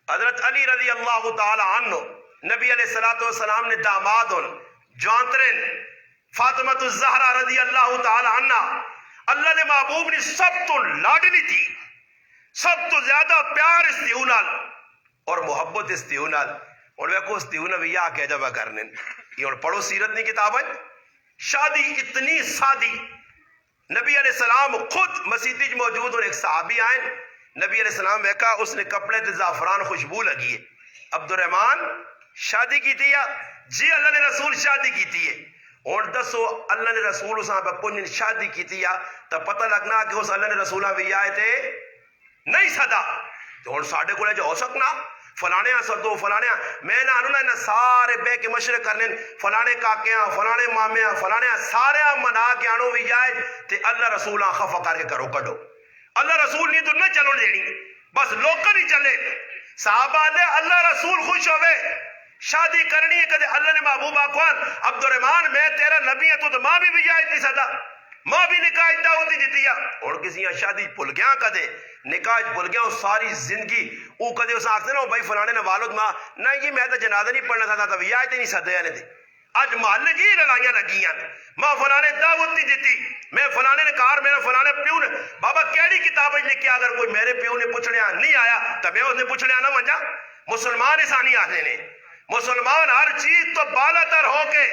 حضرت علی رضی اللہ تعالی عنہ نبی علیہ السلام نے داماد جانترین فاطمہ الزہرا رضی اللہ تعالی عنہ اللہ نے محبوب نے سب تو لاڈلی تھی سب تو زیادہ پیار استیونال اور محبت استیونال اور وہ استیونہ بھی یہ کہہ جبا کرنے یہ اور پڑھو سیرت نہیں کتابیں شادی اتنی سادی نبی علیہ السلام خود مسجد موجود اور ایک صحابی آئیں نبی علیہ السلام ویکا اس نے کپڑے تے زعفران خوشبو لگی ہے عبد الرحمن شادی کی تھی یا جی اللہ نے رسول شادی کی تھی ہے اور دسو اللہ نے رسول صاحب اپنی شادی کی تھی یا تو پتہ لگنا کہ اس اللہ نے رسولہ بھی آئے تھے نہیں صدا تو اور ساڑھے کو لے جو ہو سکنا فلانے صدو فلانے میں نہ انہوں نے سارے بے کے مشرق کرنے فلانے کاکیاں فلانے مامیاں فلانے سارے منا کے آنو بھی جائے تے اللہ رسولہ خفا کر کے کرو کڈو اللہ رسول نہیں تو نہ چلو دینی بس لوگ نہیں چلے صحابہ نے اللہ رسول خوش ہوئے شادی کرنی ہے کدے اللہ نے محبوب آخوان عبد الرحمن میں تیرا نبی ہے تو ماں بھی جائے اتنی صدا ماں بھی نکاح اتنا ہوتی دیتی ہے اور کسی یہاں شادی پھل گیا کدے نکاح پھل گیا ساری زندگی وہ کدے اس آختے نا بھائی فلانے نے والد ماں نہیں جی میں تو جنازہ نہیں پڑھنا تھا تو آئے نہیں سدے آنے تھے اج محلے جی لڑائیاں لگی ہیں ماں فلانے دعوت نہیں دیتی میں فلانے نے کار میرا فلانے پیو نے بابا کیڑی کتاب لکھی اگر کوئی میرے پیو نے پوچھنے نہیں آیا تو میں اس نے پوچھنے نہ منجا مسلمان اسانی آنے نے مسلمان ہر چیز تو بالا تر ہو کے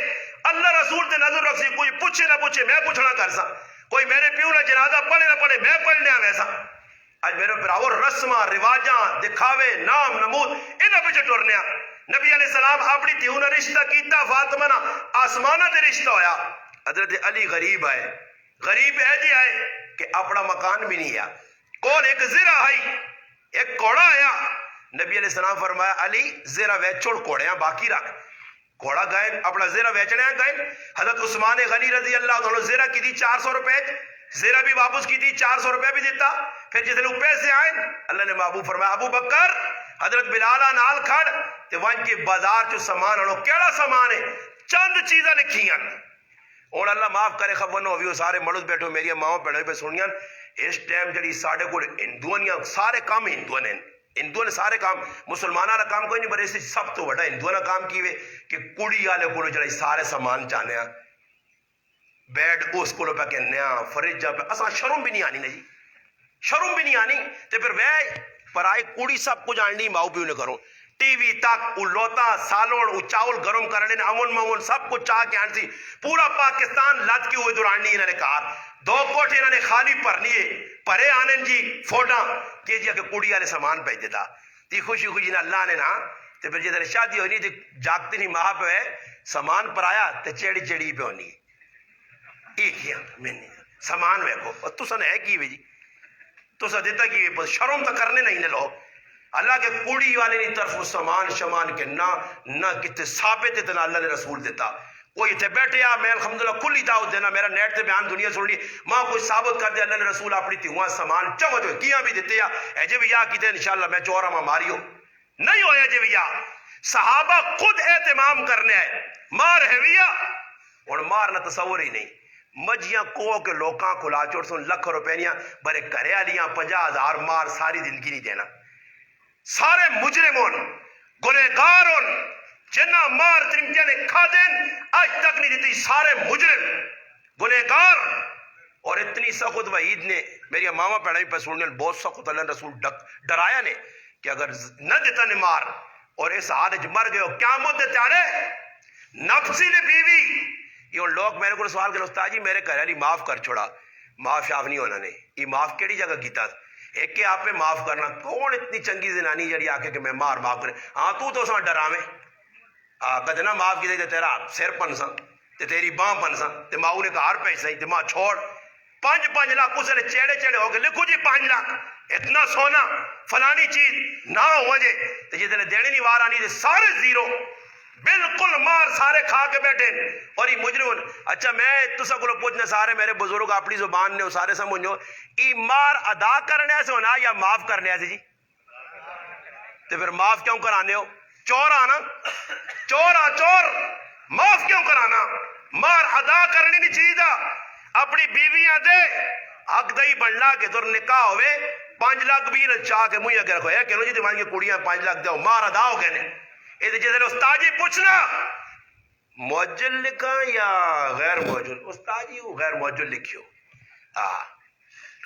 اللہ رسول تے نظر رکھ سی کوئی پوچھے نہ پوچھے میں پوچھنا کر سا کوئی میرے پیو نے جنازہ پڑھے نہ پڑھے میں پڑھنے ویسا اج میرے براور رسماں رواجاں دکھاوے نام نمود انہاں پہ ٹرنے نبی علیہ السلام اپنی تیوں نے رشتہ کیتا فاطمہ نا آسمانہ تے رشتہ ہویا حضرت علی غریب ہے جی آئے کہ اپنا مکان بھی نہیں ہے کون ایک زرہ آئی ایک کوڑا آیا نبی علیہ السلام فرمایا علی زرہ ویچ چھوڑ کوڑیاں باقی رکھ کوڑا گئے اپنا زرہ ویچنے گئے حضرت عثمان غنی رضی اللہ عنہ زرہ کی تھی 400 روپے زرہ بھی واپس کی تھی 400 روپے بھی دیتا پھر جس لوگ پیسے آئے اللہ نے محبوب فرمایا ابو بکر حضرت بلالہ نال کھڑ تے وہاں کے بازار چو سامان انہوں کیڑا سامان ہے چند چیزیں لکھی ہیں اور اللہ معاف کرے خبر نہ ہوئی سارے مڑد بیٹھو میری ماں بھڑوں پہ سنیاں اس ٹائم جڑی ساڈے کول ہندوؤں یا سارے کام ہندوؤں نے ہندوؤں نے سارے کام مسلمانوں کا کام کوئی نہیں پر اس سب تو بڑا ہندوؤں کا کام کیوے کہ کڑی والے کو جڑا سارے سامان چاہنے ہیں بیڈ اس کو پہ کہنے فریج پہ اساں شرم بھی نہیں آنی نا جی شرم بھی نہیں آنی تے پھر وہ پر آئے کڑی سب کچھ آنی ماؤ پیو نے کرو ٹی وی تک لوتا سالوڑ چاول گرم کرنے امن ممن سب کچھ چاہ کے آنی پورا پاکستان لد کے ہوئے دورانی انہوں نے کہا 2 کوٹھے انہوں نے خالی پرنی ہے پرے آنے جی فوٹا کہ جی کہ کڑی والے سامان بھیج دیتا تی خوشی خوشی نہ اللہ نے نا تے پھر جدھر شادی ہونی تے جاگتے نہیں ماہ پہ سامان پر آیا تے چیڑی چیڑی پہ ہونی ایک ہی میں نہیں سامان ویکھو اور تسا نے ہے کی وے جی تسا دیتا کی وے شرم تو کرنے نہیں نے لوگ اللہ کے کوڑی والے کی طرف سامان شمان کے نہ کتے ثابت اتنا اللہ نے رسول دیتا کوئی اتنے بیٹھے میں الحمدللہ کلی دعوت دینا میرا نیٹ تے بیان دنیا سن لی ماں کوئی ثابت کر دیا اللہ نے رسول اپنی تیواں سامان چاہو جو کیاں بھی دیتے اے جے بھی یا کیتے انشاءاللہ میں چورا ماں ماریو نہیں ہویا جے بھی یا صحابہ خود اہتمام کرنے آئے مار ہے بھی یا اور مارنا تصور ہی نہیں مجھیاں کو کے لوکاں کو لا چوڑ سن لکھ روپینیاں برے کرے آلیاں 50,000 مار ساری زندگی نہیں دینا سارے مجرمون گنہگارون جنہ مار ترمتیا نے کھا دین آج تک نہیں دیتی سارے مجرم گنہگار اور اتنی سخت وعید نے میری ماما پیڑائی پہ سننے بہت سخت اللہ رسول ڈرایا نے کہ اگر نہ دیتا نے مار اور اس حالت مر گئے ہو قیامت دے تیارے نفسی نے بیوی یہ لوگ میرے کو سوال کریں استاد جی میرے گھر والی معاف کر چھوڑا معاف شاف نہیں ہونا نے یہ معاف کیڑی جگہ کیتا ایک کہ آپ پہ معاف کرنا کون اتنی چنگی زنانی جڑی آ کے کہ میں مار معاف کرے ہاں تو سا ڈراویں کدے نہ معاف کی تیرا سر پنسا تے تیری باں پنسا تے ماؤ نے کہا ہر پیسہ تے ماں چھوڑ 5 لاکھ اسے چیڑے چیڑے ہو گئے لکھو جی 5 لاکھ اتنا سونا فلانی چیز نہ ہو جے تے جتنے دینے نہیں وار آنی تے سارے زیرو بالکل مار سارے کھا کے بیٹھے اور یہ مجرم اچھا میں تسا کو پوچھنے سارے میرے بزرگ اپنی زبان نے سارے سمجھو ای مار ادا کرنے سے ہونا یا معاف کرنے سے جی تو پھر معاف کیوں کرانے ہو چور آنا چور معاف کیوں کرانا مار ادا کرنے نہیں چاہیے اپنی بیویاں دے حق دئی بننا کہ تر نکاح ہوئے 5 لاکھ بھی چاہ کے مجھے اگر کوئی ہے کہ جی تمہاری کڑیاں 5 لاکھ دو مار ادا ہو گئے نے یہ جیسے استاد جی پوچھنا موجل لکھا یا غیر موجل استاد جی وہ غیر موجل لکھیو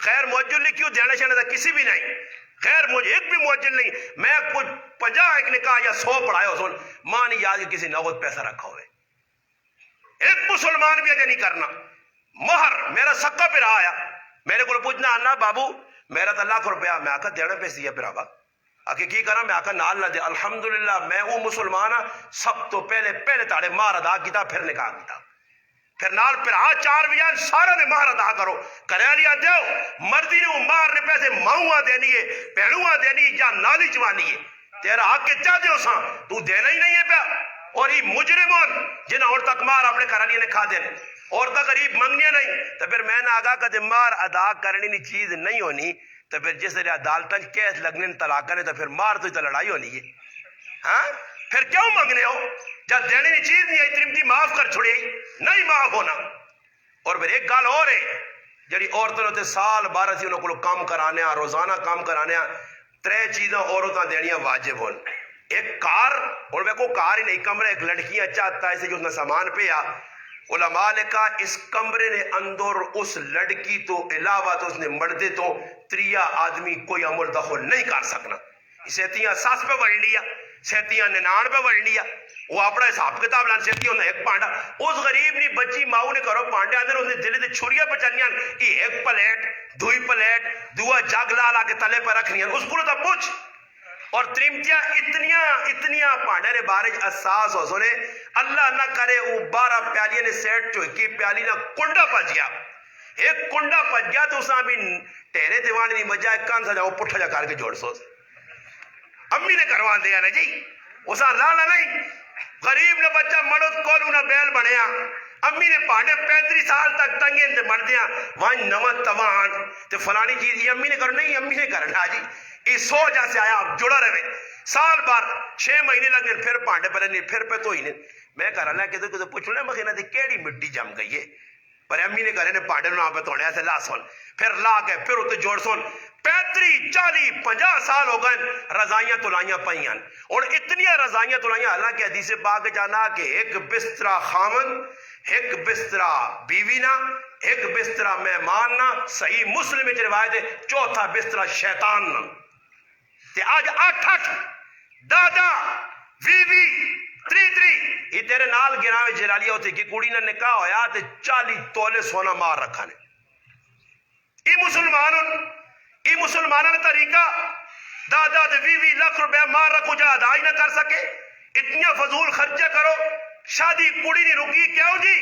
غیر موجل لکھیو دینا شانے تھا کسی بھی نہیں غیر موجل ایک بھی موجل نہیں میں کچھ 50 ایک نکاح یا 100 پڑھایا ہو سن ماں نہیں یاد کہ کسی نغد پیسہ رکھا ہوئے ایک مسلمان بھی اجے نہیں کرنا مہر میرا سکا پہ رہا آیا میرے کو پوچھنا آنا بابو میرا تو ₹1,00,000 میں آکا دینا پیسے یا پھر آبا آکے کی کرا میں آکا نال نہ دے الحمدللہ میں وہ مسلمان سب تو پہلے تاڑے مار ادا کیتا پھر نکاح کیتا پھر نال پھر 4 بیان سارا نے مار ادا کرو کریالیاں دیو مردی نے وہ مار نے پیسے ماؤں دینی ہے پہنوں دینی ہے یا نالی جوانی ہے تیرا حق کے چاہ دیو ساں تو دینا ہی نہیں ہے پیا اور یہ مجرمون جنہیں اور تک مار اپنے کرالیاں نے کھا دینے اور تک غریب منگنے نہیں تو پھر میں نے آگا کہ مار ادا کرنے کی چیز نہیں ہونی تو پھر جس طرح عدالتاں کیس لگنے طلاق کرنے تو پھر مار تو لڑائی ہونی ہے ہاں پھر کیوں منگنے ہو جب دینے کی چیز نہیں آئی ترمتی معاف کر چھوڑی نہیں معاف ہونا اور پھر ایک گال اور ہے جڑی عورتوں نے سال 12 سے انہوں کو کام کرانے روزانہ کام کرانے 3 چیزیں عورتیں دینیاں واجب ہون ایک کار اور وہ کو کار ہی نہیں کمرہ ایک لڑکیاں چاہتا ہے جو اس نے سامان پہ علماء نے کہا اس کمرے نے اندر اس لڑکی تو علاوہ تو اس نے مردے تو 3 آدمی کوئی عمل دخل نہیں کر سکنا سیتیاں ساس پہ بڑھ لیا سیتیاں ننان پہ بڑھ لیا وہ اپنا حساب کتاب لان سیتیوں نے ایک پانڈا اس غریب نے بچی ماؤں نے کرو پانڈے اندر اس نے دلے دے چھوڑیاں پہ چلنیاں ایک پلیٹ 2 پلیٹ 2 جگ لا کے تلے پہ رکھنیاں اس کو تو پوچھ اور ترمتیاں اتنیاں پانڈے نے بارج اساس ہو سنے اللہ نہ کرے وہ 12 پیالیاں نے سیٹ چوکی پیالی نہ کنڈا پچ گیا ایک کنڈا پچ گیا تو اساں بھی ٹیرے دیوانے نہیں مجھا ایک کان سا جاؤ پٹھا جا کر کے جوڑ سو امی نے کروان دیا نا جی اساں لانا نہیں غریب نے بچہ مڑت کولو نہ بیل بڑھیا امی نے پانڈے 35 سال تک تنگیں تے بڑھ دیا وہاں نمت توان تے فلانی چیز یہ امی نے کرو نہیں امی نے کرنا جی یہ 100 جیسے آیا آپ جڑا رہے سال بار 6 مہینے لگے پھر پانڈے پہلے نہیں پھر پہ تو ہی نہیں میں گھر والا کہ پوچھنا مکھنا دی کیڑی مٹی جم گئی ہے پر امی نے گھرے نے پاڑے نہ پہ توڑیا سے لا سن پھر لا کے پھر اتنے جوڑ سن 35 40 50 سال ہو گئے رضائیاں تلائیاں پائیاں اور اتنی رضائیاں تلائیاں حالانکہ حدیث پاک جانا کہ ایک بسترا خامن ایک بسترا بیوی نہ ایک بسترا مہمان نہ صحیح مسلم وچ روایت ہے چوتھا بسترا شیطان نہ تے آج 8 دادا 20 30 یہ تیرے نال گراں وچ جلالیہ ہوتی کہ کڑی نہ نکاح ہویا تے 40 تولے سونا مار رکھا نے ای مسلمانوں نے طریقہ دادا تے 20 لاکھ روپے مار رکھو جا ادا ہی نہ کر سکے اتنا فضول خرچہ کرو شادی کڑی نہیں رکی کیوں جی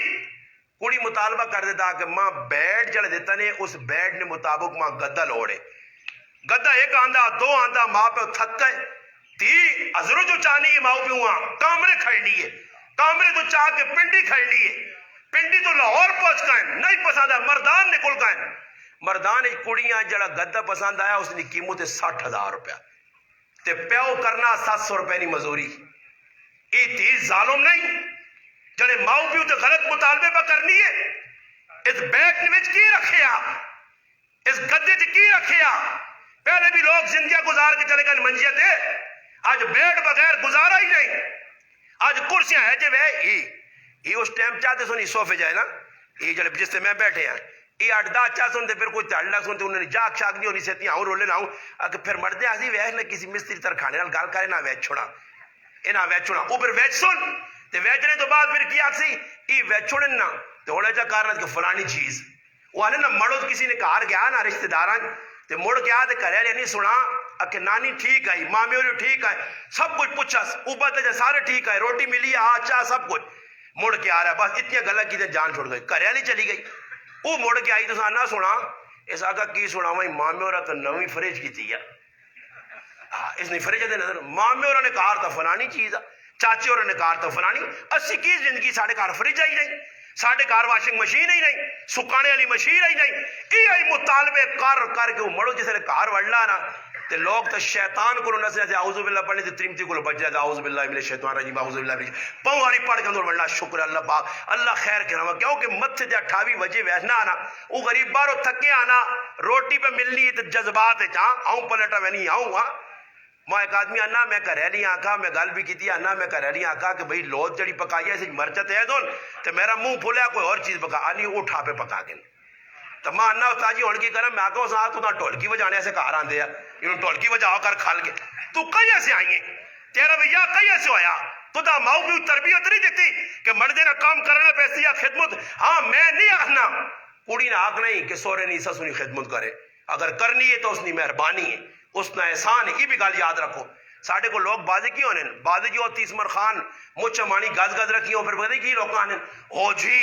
کڑی مطالبہ کر دیتا کہ ماں بیڈ جڑ دیتا نے اس بیڈ نے مطابق ماں گدہ لوڑے گدہ ایک آندہ 2 آندہ ماں پہ تھک گئے 30 ازرو جو چانی ہے ماں پہ ہوا کامرے کھڑ لیے کامرے تو چاہ کے پنڈی کھڑ لیے پنڈی تو لاہور پہنچ گئے نہیں پسند ہے مردان نکل گئے مردان کڑیاں جڑا گدہ پسند آیا اس نے قیمت 60,000 روپیہ تے پیو کرنا 700 روپے نہیں مزوری ای تھی ظالم نہیں جڑے ماؤ پیو تے غلط مطالبے پہ کرنی ہے اس بیگ نے وچ کی رکھیا اس گدے چ کی رکھیا پہلے بھی لوگ زندگیاں گزار کے چلے گئے منجیے تھے آج بیڈ بغیر گزارا ہی نہیں آج کرسیاں ہے جے وے ای اس ٹائم چاہتے سنی صوفے جائے نا یہ جڑے جس سے میں بیٹھے ہیں یہ 8-10 چاہ سنتے پھر کوئی 4 لاکھ سنتے انہوں نے جاگ شاگ نہیں ہونی سیتی آؤں رولے نہ ہوں اگر پھر مردے آسی ویچ نہ کسی مستری تر کھانے نال گال کرے نہ ویچ چھوڑا اے نہ ویچ چھوڑا او پھر ویچ سن تے ویچنے تو بعد پھر کیا آکسی ای ویچ چھوڑن نہ تے ہونے چاہ کارنا کہ فلانی چیز وہ آنے نہ مڑو کسی نے کار گیا نہ رشتہ داران تے مڑ گیا تے کرے لیا نہیں سنا کہ نانی ٹھیک ہے مامی ہوئی ٹھیک ہے سب کچھ پوچھا اوپر تے سارے ٹھیک ہے روٹی ملی ہے چاہ سب کچھ مڑ کے آ رہا ہے بس اتنی گلہ کی تے جان چھوڑ گئی کرے لی چلی گئی وہ مڑ کے آئی تو سانا سنا اس آگا کی سنا وہی مامی اور تو نوی فریج کی تھی اس نے فریج دے نظر مامی اور نے کہا تھا فلانی چیز چاچے اور نے کہا تھا فلانی اسی کی زندگی ساڑھے کار فریج آئی نہیں ساڑھے کار واشنگ مشین ہی نہیں سکانے والی مشین ہی نہیں یہ آئی مطالبے کر کے وہ مڑو جسے نے کار وڑلا نا تے لوگ تو شیطان کو نسل سے اعوذ باللہ پڑھنے تے ترمتی کو بچ جائے اعوذ باللہ من الشیطان الرجیم اعوذ باللہ من پواری پڑھ کے اندر بڑھنا شکر اللہ پاک اللہ خیر کرنا کیونکہ متھے تے 28 بجے ویسنا آنا وہ غریب بارو تھکے آنا روٹی پہ ملنی ہے تے جذبات ہے جہاں آؤں پلٹا میں نہیں آؤں ہاں میں ایک آدمی آنا میں کہہ آکھا میں گل بھی کی تھی آنا میں کہہ آکھا کہ بھئی لوت جڑی پکائی ہے اسے مرچت ہے دون تے میرا منہ پھولیا کوئی اور چیز پکا آنی اٹھا پہ پکا گئے تو ماں انہا استاد جی ہونے کی کرم میں آکھا اسا تو نہ ٹولکی بجانے ایسے کار آن دیا انہوں ٹولکی بجاؤ کر کھال کے تو کئی ایسے آئیں گے تیرا بھیا کئی ایسے ہویا تو دا ماؤ بھی تربیت نہیں دیتی کہ مردے نہ کام کرنا پیسی یا خدمت ہاں میں نہیں آخنا کڑی نہ آخ نہیں کہ سورے نہیں سسونی خدمت کرے اگر کرنی ہے تو اس نے مہربانی ہے اس نے احسان ہے یہ بھی گل یاد رکھو ساڑھے کو لوگ بازی کی ہونے بازی کی ہوتی اسمر خان مچھ مانی گز گز رکھی ہو پھر بازی کی لوگ آنے او جی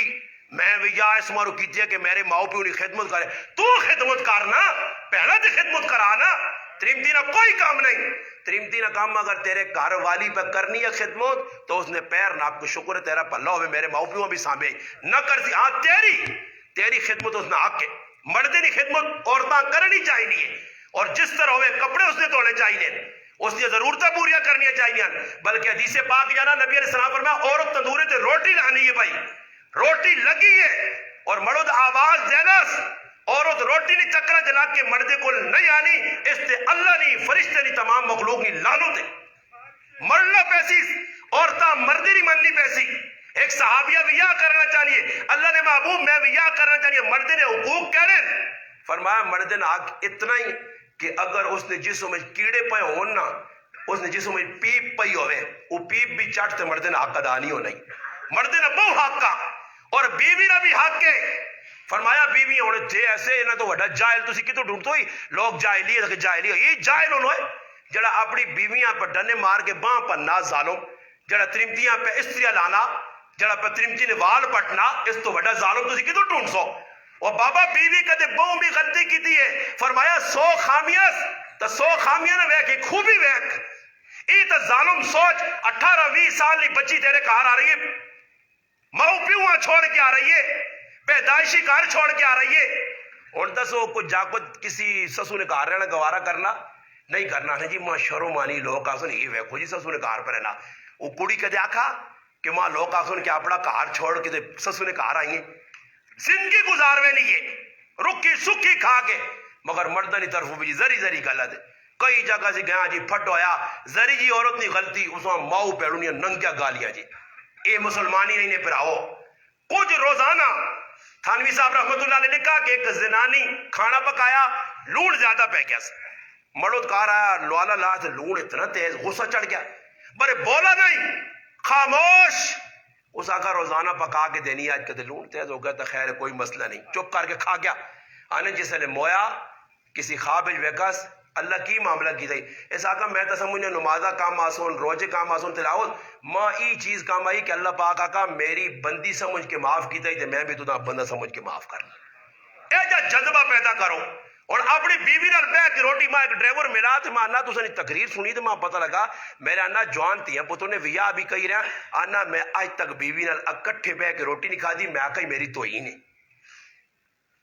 میں ویا اس مارو کیجئے کہ میرے ماؤ پہ انہیں خدمت کرے تو خدمت کرنا پہلا تے خدمت کرانا تریمتی نہ کوئی کام نہیں تریمتی نہ کام اگر تیرے گھر والی پہ کرنی ہے خدمت تو اس نے پیر ناپ کو شکر ہے تیرا پلہ ہوئے میرے ماؤ پیوں بھی سامنے نہ کرتی ہاں تیری خدمت اس نے آگ کے مردے نہیں خدمت عورتاں کرنی چاہیے اور جس طرح ہوئے کپڑے اس نے توڑنے چاہیے اس نے ضرورتیں پوریاں کرنی چاہیے بلکہ حدیث پاک جانا نبی علیہ السلام فرمایا عورت تندورے تے روٹی لانی ہے بھائی روٹی لگی ہے اور مرد آواز دیناس عورت روٹی نہیں چکرہ جلا کے مردے کو نہیں آنی اس تے اللہ نہیں فرشتے نہیں تمام مخلوق نہیں لانو تے مرنا پیسی عورتاں مردی نہیں مننی پیسی ایک صحابیہ ویاہ کرنا چاہیے اللہ نے محبوب میں ویاہ کرنا چاہیے مردے نے حقوق کہہ رہے فرمایا مردے نے حق اتنا ہی کہ اگر اس نے جسم میں کیڑے پائے ہون نا اس نے جسم میں پیپ پئی ہوئے وہ پیپ بھی چاٹتے مردے نے حق ادا نہیں ہو نہیں مردے نے بہو حق کا اور بیوی نے بھی حق کے فرمایا بیوی ہونے تھے ایسے نہ تو وڈا جاہل تسی کی تو ڈھونڈتو ہی لوگ جاہلی ہے جاہلی ہے یہ جاہل ہوئے جڑا اپنی بیویاں پر ڈنے مار کے باں پر ناز ظالم جڑا ترمتیاں پہ استریاں لانا جڑا پہ ترمتی نے وال پٹنا اس تو وڈا ظالم تسی کی تو ڈھونڈ سو اور بابا بیوی کدے بہو بھی غلطی کی دی ہے فرمایا 100 خامیاں تو 100 خامیاں نہ ویک خوبی ویک ای تو ظالم سوچ 18-20 سال لی بچی تیرے کار آ رہی ہے ماؤ پیوہاں چھوڑ کے آ رہی ہے پیدائشی کار چھوڑ کے آ رہی ہے اور دسو کچھ جاکت کسی سسو نے کار رہنا گوارا کرنا نہیں کرنا ہے جی ماں شروع مانی لوگ آسن یہ ویکھو جی سسو نے کار پر رہنا وہ کڑی کدے آکھا کہ ماں لوگ آخر کیا اپنا کار چھوڑ کے سسو نے کار آئی ہیں زندگی گزاروے نہیں ہے رکی سکی کھا کے مگر مردنی طرف بھی زری زری غلط ہے کئی جگہ سے گیا جی پھٹ ہویا زری جی عورت نہیں غلطی اس میں ماؤ پیڑونی ننگیا گالیا جی اے مسلمانی نہیں نے پھراؤ کچھ روزانہ تھانوی صاحب رحمت اللہ علیہ نے کہا کہ ایک زنانی کھانا پکایا لون زیادہ پہ گیا مرد کار آیا لوالا لا تو لون اتنا تیز غصہ چڑھ گیا برے بولا نہیں خاموش اس آقا روزانہ پکا کے دینی آج کہتے لون تیز ہو گیا تو خیر کوئی مسئلہ نہیں چپ کر کے کھا گیا آنے جس نے مویا کسی خواب ویکس اللہ کی معاملہ کی تھی اس آقا میں تو سمجھنے نمازہ کام آسون روزے کام آسون تلاوت ماں ای چیز کام آئی کہ اللہ پاک آقا میری بندی سمجھ کے معاف کی تھی میں بھی تو بندہ سمجھ کے معاف کرنا اے جا جذبہ پیدا کرو اور اپنی بیوی نال بیٹھ کے روٹی ماں ایک ڈرائیور ملا تو ماں انا تو سنی تقریر سنی تو ماں پتہ لگا میرے انا جوان تھی پتوں نے ویا بھی کہی رہا انا میں آج تک بیوی نال اکٹھے بیٹھ کے روٹی نہیں کھا دی میں کہیں میری توہین ہے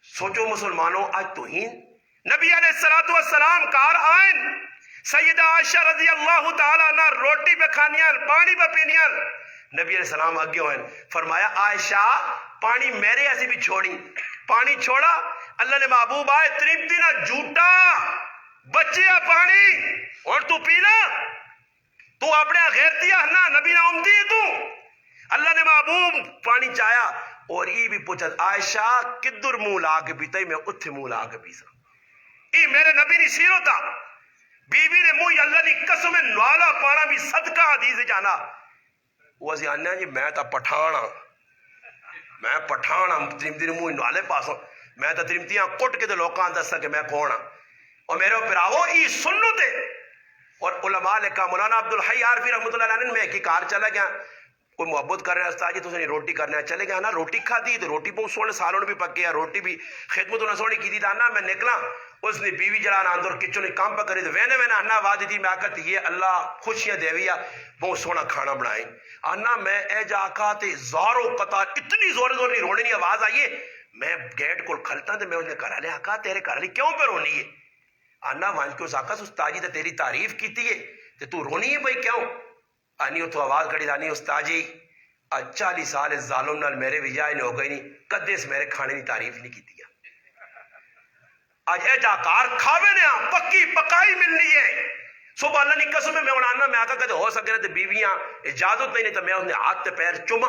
سوچو مسلمانوں آج توہین نبی علیہ السلام کار آئین سیدہ عائشہ رضی اللہ تعالی عنہ روٹی پہ کھانیاں پانی پہ پینیاں نبی علیہ السلام آگے ہوئے فرمایا عائشہ پانی میرے ایسے بھی چھوڑی پانی چھوڑا اللہ نے محبوب آئے تریمتی نہ جھوٹا بچیا پانی اور تو پینا تو اپنے غیرتی نا نبی نہ امتی ہے تو اللہ نے محبوب پانی چاہیا اور ای بھی پوچھا عائشہ کدر منہ لا کے پیتا ہی میں اتھے منہ لا کے پیسا ای میرے نبی نے سیرو تھا بیوی نے منہ اللہ نے قسم نوالا پانا بھی صدقہ حدیث جانا وہ سی آنے جی میں تا پٹھانا میں پٹھانا تریمتی نے منہ نوالے پاسوں میں تا تریمتیاں کٹ کے دے لوکان دستا کہ میں کونا اور میرے پراؤ ای سنو تے اور علماء نے کہا مولانا عبدالحی عارفی رحمت اللہ علیہ میں ایک ہی کار چلا گیا کوئی محبت کر رہا ہے استاد جی تو نے روٹی کرنا ہے چلے گیا نا روٹی کھا دی تو روٹی بہت سونے سالوں نے بھی پک گیا روٹی بھی خدمت انہیں سونے کی دی نا میں نکلا اس نے بیوی جڑانا اندر کچوں نے کام پہ کری تو وینے انا آواز دی میں آکا یہ اللہ خوشیاں دیویا بہت سونا کھانا بنائیں انا میں اے جا آکا تے زارو قطار اتنی زور زور نہیں رونے نہیں آواز آئیے میں گیٹ کو کھلتا تو میں انہیں کرا لے آکا تیرے کرا لی کیوں پہ رونی ہے انا وانج کے اس آکا استاد جی تے تیری تعریف کی تھی تے تو رونی ہے بھائی کیوں آنی تو آواز کھڑی دانی استاد جی 40 سال اس ظالم نال میرے وجائے ہو گئی نہیں کدے اس میرے کھانے کی تعریف نہیں کی تھی آج اے جاکار کھاوے نے پکی پکائی ملنی ہے صبح اللہ نے قسم میں انانا میں آقا کہتے ہو سکے نا تے بیویاں اجازت نہیں تو میں انہیں ہاتھ تے پیر چما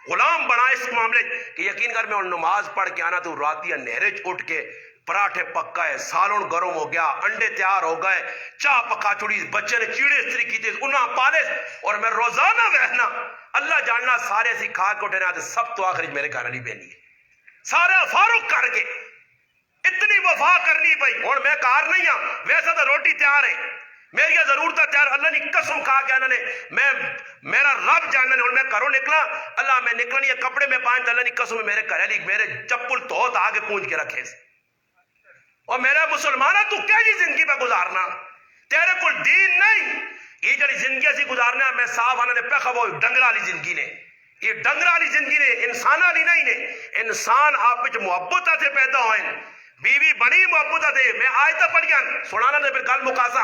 غلام بنا اس معاملے کہ یقین کر میں نماز پڑھ کے آنا تو راتی نہرج اٹھ کے پراٹھے پکا ہے سالن گرم ہو گیا انڈے تیار ہو گئے چاہ پکا چڑی بچے نے چیڑے استری کی تھی انہاں پالے اور میں روزانہ بہنا اللہ جاننا سارے سی کھا کے اٹھنا سب تو آخر میرے گھر نہیں بہنی ہے سارا فاروق کر کے اتنی وفا کرنی پئی اور میں کار نہیں ہوں ویسا تو روٹی تیار ہے میری ضرورت تیار اللہ نے قسم کھا کے انہوں نے میں میرا رب جاننا اور میں گھروں نکلا اللہ میں نکلنی ہے کپڑے میں پائیں اللہ نے قسم میرے گھر علی میرے چپل تو آگے پونج کے رکھے اور میرا مسلمانہ تو کیا جی زندگی پہ گزارنا تیرے کو دین نہیں یہ جڑی زندگی سے گزارنا میں صاحب آنا نے پیخا وہ ڈنگرہ والی زندگی نے یہ ڈنگرہ والی زندگی نے انسان والی نہیں نے انسان آپ پہ محبت سے پیدا ہوئے بیوی بڑی محبت دے میں آیتہ پڑھیاں سنانا نے پھر گل مقاسا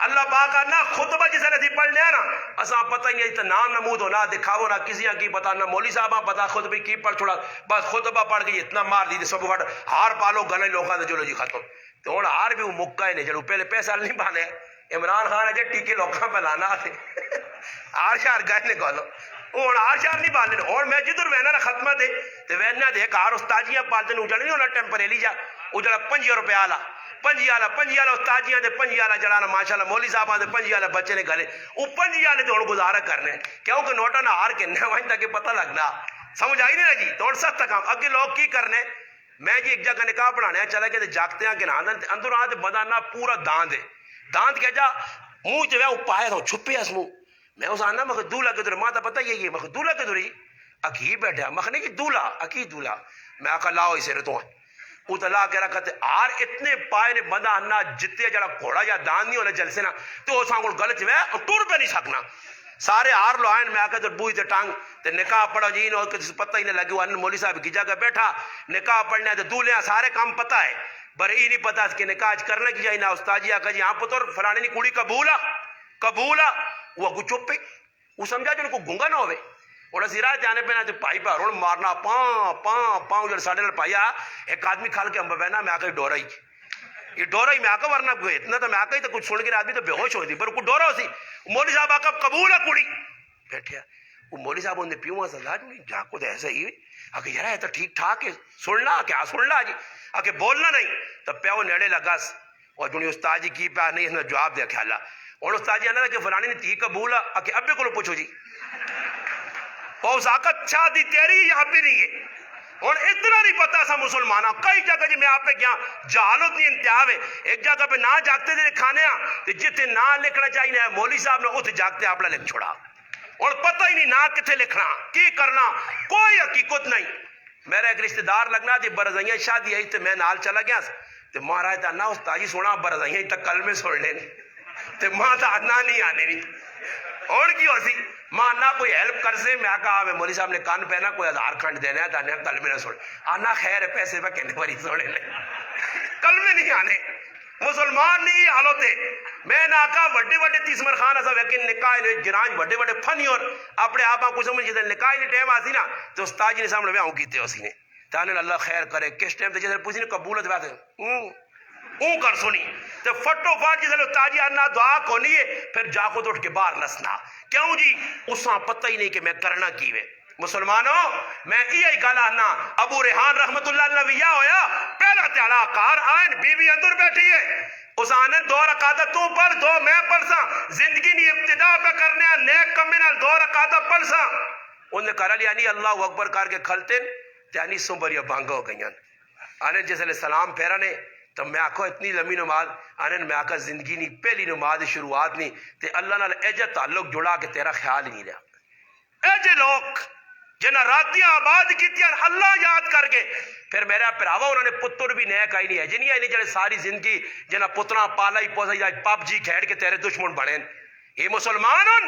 اللہ پاک نہ خطبہ جسے نے پڑھ لیا نا اساں پتہ ہی نہیں نام نمود ہو نہ دکھاو نہ کسی کی پتہ نہ مولوی صاحب پتہ خطبہ کی پڑھ چھوڑا بس خطبہ پڑھ کے اتنا مار دی سب وٹ ہار پالو گنے لوکاں دے چلو جی ختم تو ہن ہار بھی مکا ہی نہیں جڑو پہلے پیسہ نہیں بانے عمران خان اجے ٹیکے لوکاں پہ لانا تھے ہار شہر گئے نے گالو ہن ہار شہر نہیں بانے ہن میں جدھر وینا نا ختمہ دے تے وینا دے کار استادیاں پالتے نو چڑھنی ہونا ٹیمپریلی جا وہ جڑا 5 روپے والا 5 والا استادیاں دے 5 والا جڑا ماشاءاللہ مولوی صاحباں دے 5 والا بچے نے گلے وہ 5 والے تے ہن گزارا کرنے کیونکہ نوٹاں نہ ہار کے نہ وہیں تک پتہ لگنا سمجھ آئی نہیں جی تو سخت کام اگے لوگ کی کرنے میں جی ایک جگہ نکاح پڑھانے چلا کے جاگتے ہیں کہ نہ اندر آ تے بندہ نہ پورا داند ہے داند کہہ جا منہ جو ہے وہ پائے تو چھپے اس منہ میں اس آنا مگر دولہ کے دور ماں تا پتہ یہ مگر دولہ کے دور اکی بیٹھا مخنے کی دولہ اکی دولہ میں آکا لاؤ اسے رتوں اتلا کے رکھتے آر اتنے پائے نے بندہ ہننا جتے جڑا گھوڑا یا دان نہیں ہونے جلسے نا تو اس آنگل گلت جو ہے ٹور پہ نہیں سکنا سارے آر لو آئین میں آکا تو بوئی تے ٹانگ تے نکاح پڑھا جی انہوں کسی پتہ ہی نہیں لگے وہ مولی صاحب کی جگہ بیٹھا نکاح پڑھنے تے دولے سارے کام پتہ ہے پر یہ نہیں پتہ کہ نکاح کرنے کی جائے نا استاد جی آکا جی ہاں پتر فلانے نہیں کوڑی قبولا وہ اگو چپ پہ وہ سمجھا جو ان کو گنگا نہ ہوئے ہوں اسی راہ آنے پہ بھائی بھر ہوں مارنا پاں پاں پاؤں جب سارے پائی آ ایک آدمی کھل کے امب بہنا میں آ کے ڈورا ہی یہ ڈورا ہی میں آ کے ورنہ اتنا تو میں آ کے تو کچھ سن کے آدمی تو بے ہوش ہوتی پر کوئی ڈورا سی مولوی صاحب آ کے قبول ہے کڑی بیٹھے وہ مولوی صاحب انہیں پیوں سزا جا کو تو ایسا ہی آگے یار ہے تو ٹھیک ٹھاک ہے سننا کیا سننا جی آگے بولنا نہیں تو پیو نیڑے لگا اور جو استاد جی کی پیا نہیں اس نے جواب دیا خیال اور استاد جی آنا کہ فلانی نے تھی قبول ہے کہ ابے کو پوچھو جی اور اس آقا اچھا دی تیری یہاں پہ نہیں ہے اور اتنا نہیں پتا سا مسلمانہ کئی جگہ جی میں آپ پہ کیا جہالت نہیں انتہا ہے ایک جگہ پہ نہ جاگتے تھے کھانے تو جتنے نہ لکھنا چاہیے مولوی صاحب نے اتنے جاگتے آپ لکھ چھوڑا اور پتہ ہی نہیں نہ کتنے لکھنا کی کرنا کوئی حقیقت نہیں میرا ایک رشتہ دار لگنا تھی برزائیاں شادی آئی تو میں نال چلا گیا تو مہاراج تھا نا استاد جی سونا برزائیاں تک کل میں سن لینے تو ماں تھا نہ نہیں آنے بھی اور کی ہو سی ماں نہ کوئی ہیلپ کر سے میں کہا میں مولوی صاحب نے کان پہنا کوئی آدھار کھنڈ دینا ہے تانے کل میں نہ سوڑ آنا خیر ہے پیسے پہ کہنے والی سوڑے لے کل میں نہیں آنے مسلمان نہیں حالت ہے میں نہ کہا وڈے وڈے تیسمر خان ایسا ویکن نکاح نے جناج وڈے وڈے فنی اور اپنے آپ کو سمجھ جیسے نکاح نہیں ٹائم آسی نا تو استاد جی نے سامنے میں آؤں کیتے اسی نے تانے اللہ خیر کرے کس ٹائم تے جیسے پوچھی نے قبولت بات ہے اون کر سنی تو فٹو فاٹ جیسے استاد جی آنا دعا کونی ہے پھر جا کو اٹھ کے باہر نسنا کیوں جی اساں پتہ ہی نہیں کہ میں کرنا کی ہے مسلمانوں میں یہ گل آنا ابو ریحان رحمت اللہ علیہ ویا ہویا پہلا تیڑا کار آئین بی بی اندر بیٹھی ہے اس آنے 2 رکعتاں تو پڑھ 2 میں پڑھ سا زندگی نہیں ابتدا پہ کرنے نیک کمی نال 2 رکعتاں پڑھ سا انہوں نے کہا لیا نہیں اللہ اکبر کر کے کھلتے تیانی سنبریا بانگا ہو گئیاں آنے جیسے سلام پھیرا نے تو میں آکھو اتنی لمبی نماز آنے میں آکھا زندگی نہیں پہلی نماز شروعات نہیں تے اللہ نال ایجا تعلق جڑا کہ تیرا خیال ہی نہیں رہا ایجے لوگ جنہ راتیاں آباد کیتیاں اللہ یاد کر کے پھر میرا پراوا انہوں نے پتر بھی نیک آئی نہیں ہے جنہی آئی نہیں جڑے ساری زندگی جنہ پترہ پالا ہی پوسا جائے پب جی کھیڑ کے تیرے دشمن بڑھیں یہ مسلمانوں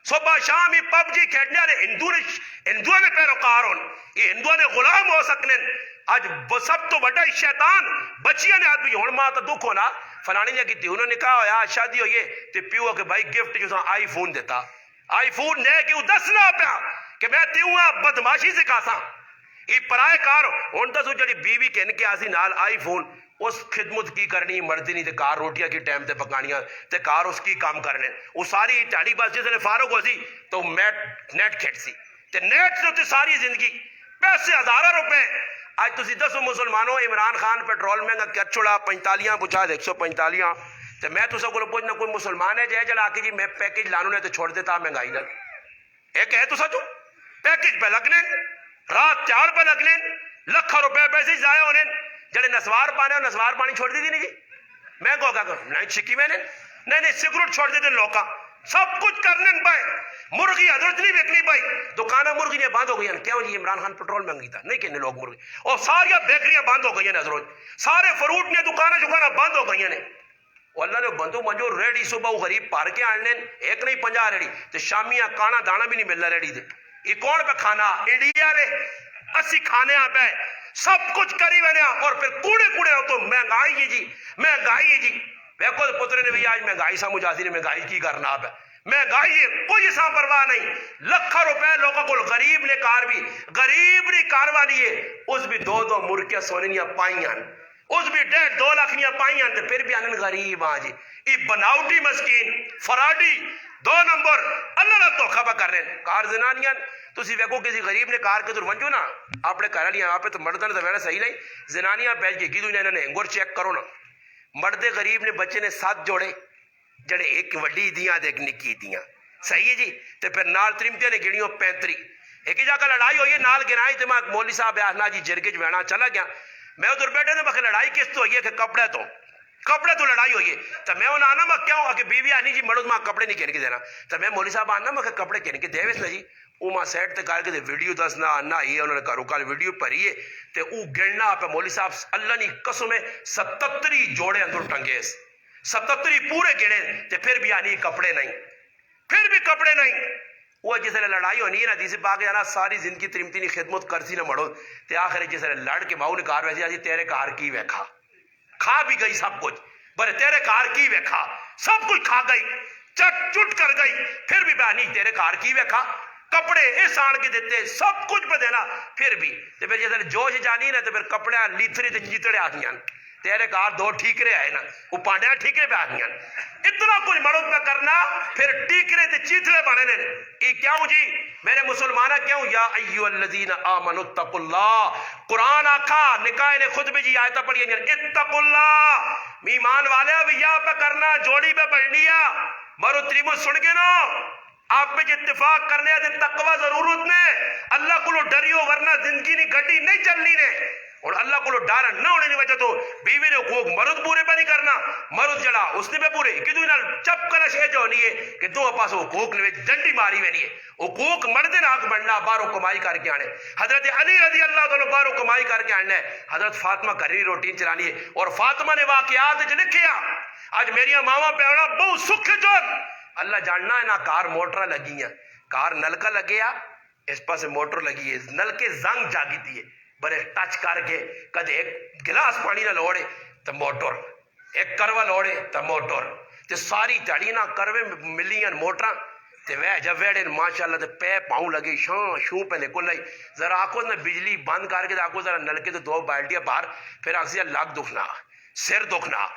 صبح شام ہی پب جی کھیڑنے آنے ہندووں نے پیروکار ہوں یہ ہندووں نے غلام ہو سکنے آج سب تو بڑا شیطان بچیاں نے آدمی ہون ماں تو دکھ ہونا فلانی جا کی تھی انہوں نے کہا ہویا شادی ہوئی تو پیو کہ بھائی گفٹ جو سا آئی فون دیتا آئی فون نے کہ وہ دسنا پیا کہ میں تیوں بدماشی سکھا سا یہ پرائے کار ہون تو سو جڑی بیوی کہن کے آسی نال آئی فون اس خدمت کی کرنی مردی نہیں تے کار روٹیاں کی ٹائم تے پکانیاں تے کار اس کی کام کرنے وہ ساری ٹاڑی بس جس نے فاروق ہو سی تو نیٹ کھیٹ سی تے نیٹ سے ساری زندگی پیسے ہزارہ روپے آج تسی دسو مسلمانوں عمران خان پیٹرول مہنگا کیا چھوڑا 45 پچھا 145 تو میں تو سب کو پوچھنا کوئی مسلمان ہے جائے جڑا آکے جی میں پیکج لانوں نے تو چھوڑ دیتا مہنگائی لگ ایک ہے تو سچو پیکج پہ لگنے رات 4 پہ لگنے لکھا روپے پیسے ضائع ہونے جڑے نسوار پانے نسوار پانی چھوڑ دی نہیں جی میں کو کہا نہیں چھکی میں نے نہیں سگریٹ چھوڑ دیتے لوکاں سب کچھ کرنے پائے مرغی حضرت نہیں بیکنی پائی دکانہ مرغی نے بند ہو گئی ہیں کیوں جی عمران خان پیٹرول مہنگی تھا نہیں کہنے لوگ مرغی اور ساری بیکریاں بند ہو گئی ہیں حضرت سارے فروٹ نے دکانہ بند ہو گئی ہیں اللہ نے بندو منجو ریڈی صبح غریب پار کے آنے ایک نہیں 50 ریڈی تو شامیاں کانا دانا بھی نہیں ملنا ریڈی دے یہ کون پہ کھانا انڈیا نے اسی کھانے آپ ہے سب کچھ کری بنے اور پھر کوڑے ہو تو مہنگائی ہے جی مہنگائی ہے جی ویکو پترے نے بھی آج مہنگائی سمجھ آتی نہیں مہنگائی کی کرنا آپ ہے مہنگائی ہے کوئی سا پرواہ نہیں لکھا روپے لوگوں کو غریب نے کار بھی غریب نے کار والی ہے اس بھی 2 مرکیاں سونیاں پائیاں اس بھی 1.5-2 لاکھ پائیاں تے پھر بھی آنن غریب آج یہ بناوٹی مسکین فراڈی 2 نمبر اللہ نہ دھوکھا پہ کر رہے ہیں کار زنانیاں تسی ویکو کسی غریب نے کار کے دور ونجو نا اپنے گھر لیا آپ تو مردہ نے تو ویڑا صحیح نہیں زنانیاں بیچ کے کی انہوں نے انگور چیک کرو نا مرد غریب نے بچے نے 7 جوڑے جڑے ایک وڈی دیاں تے ایک نکی دیاں صحیح ہے جی تے پھر نال ترمتیاں نے گنیوں 35 ایک جا کر لڑائی ہوئی ہے نال گنائی تے میں مولوی صاحب آنا جی جرگے جوینا چلا گیا میں ادھر بیٹھے تھے بخیر لڑائی کس تو ہوئی ہے کہ کپڑے تو لڑائی ہوئی ہے تو میں انہوں آنا میں کیوں کہ بیوی آنی جی مرد ماں کپڑے نہیں کہنے کے دینا تو میں مولوی صاحب آنا میں کپڑے کہنے کے دے ویس نا جی وہ ماں سیٹ تے کار کے دے ویڈیو دسنا آنا یہ انہوں نے کارو کال ویڈیو پری ہے تے او گڑنا پہ مولوی صاحب اللہ نے قسم 77 جوڑے اندر ٹنگے 77 پورے گڑے تے پھر بھی آنی کپڑے نہیں وہ جس نے لڑائی ہونی ہے نا جسے پاک جانا ساری زندگی ترمتی نہیں خدمت کرسی نہ مڑو تے آخر جس نے لڑ کے ماؤں نے کار ویسی آجی تیرے کار کی ویکھا کھا بھی گئی سب کچھ برے تیرے کار کی ویکھا سب کچھ کھا گئی چٹ چٹ کر گئی پھر بھی بہنی تیرے کار کی ویکھا کپڑے اس آن کے دیتے سب کچھ پہ دینا پھر بھی تو پھر جیسے جوش جانی نا تو پھر کپڑے لیتھری تے جیتڑے آ گیا تیرے کار دو ٹھیکرے آئے نا وہ پانڈیا ٹھیکرے پہ آ گیا اتنا کچھ مرد پہ کرنا پھر ٹھیکرے تے چیتڑے بنے نے یہ کیوں جی میرے مسلمانہ کیوں یا ایو الذین آمنوا اتقوا اللہ قرآن آکھا نکاح نے خود بھی جی آیتہ پڑھی ہیں اتقوا اللہ ایمان والے اب یا پہ کرنا جوڑی پہ بڑھنیا مرد تریمو سن کے نا آپ میں اتفاق کرنے آتے تقوی ضرورت نے اللہ کو ڈریو ورنہ زندگی نہیں گھٹی نہیں چلنی نے اور اللہ کو ڈر نہ ہونے کی وجہ تو بیوی نے حقوق مرد پورے پہ نہیں کرنا مرد جڑا اس نے پہ پورے کہ تو انہاں چپ کرنا شے جو نہیں ہے کہ دو پاس حقوق نے ڈنڈی ماری ہوئی نہیں ہے حقوق مرد نے حق بننا بارو کمائی کر کے آنے حضرت علی رضی اللہ تعالیٰ بارو کمائی کر کے آنے حضرت فاطمہ گھری روٹین چلانی ہے اور فاطمہ نے واقعات لکھیا آج میری ماما پہ آنا بہت سکھ چون اللہ جاننا ہے نا کار موٹر لگی ہیں کار نلکا لگیا اس پاس موٹر لگی ہے نلکے زنگ جاگی تھی ہے بڑے ٹچ کر کے کدے ایک گلاس پانی نہ لوڑے تو موٹر ایک کروا لوڑے تو موٹر تے ساری تڑی نہ کروے ملی ہیں موٹر تے وہ جب ویڑے ماشاءاللہ تے پے پاؤں لگے شان شو پہ نکل لئی ذرا آکو نے بجلی بند کر کے آکو ذرا نلکے تو دو بالٹیاں باہر پھر آکسی لگ دکھنا سر دکھنا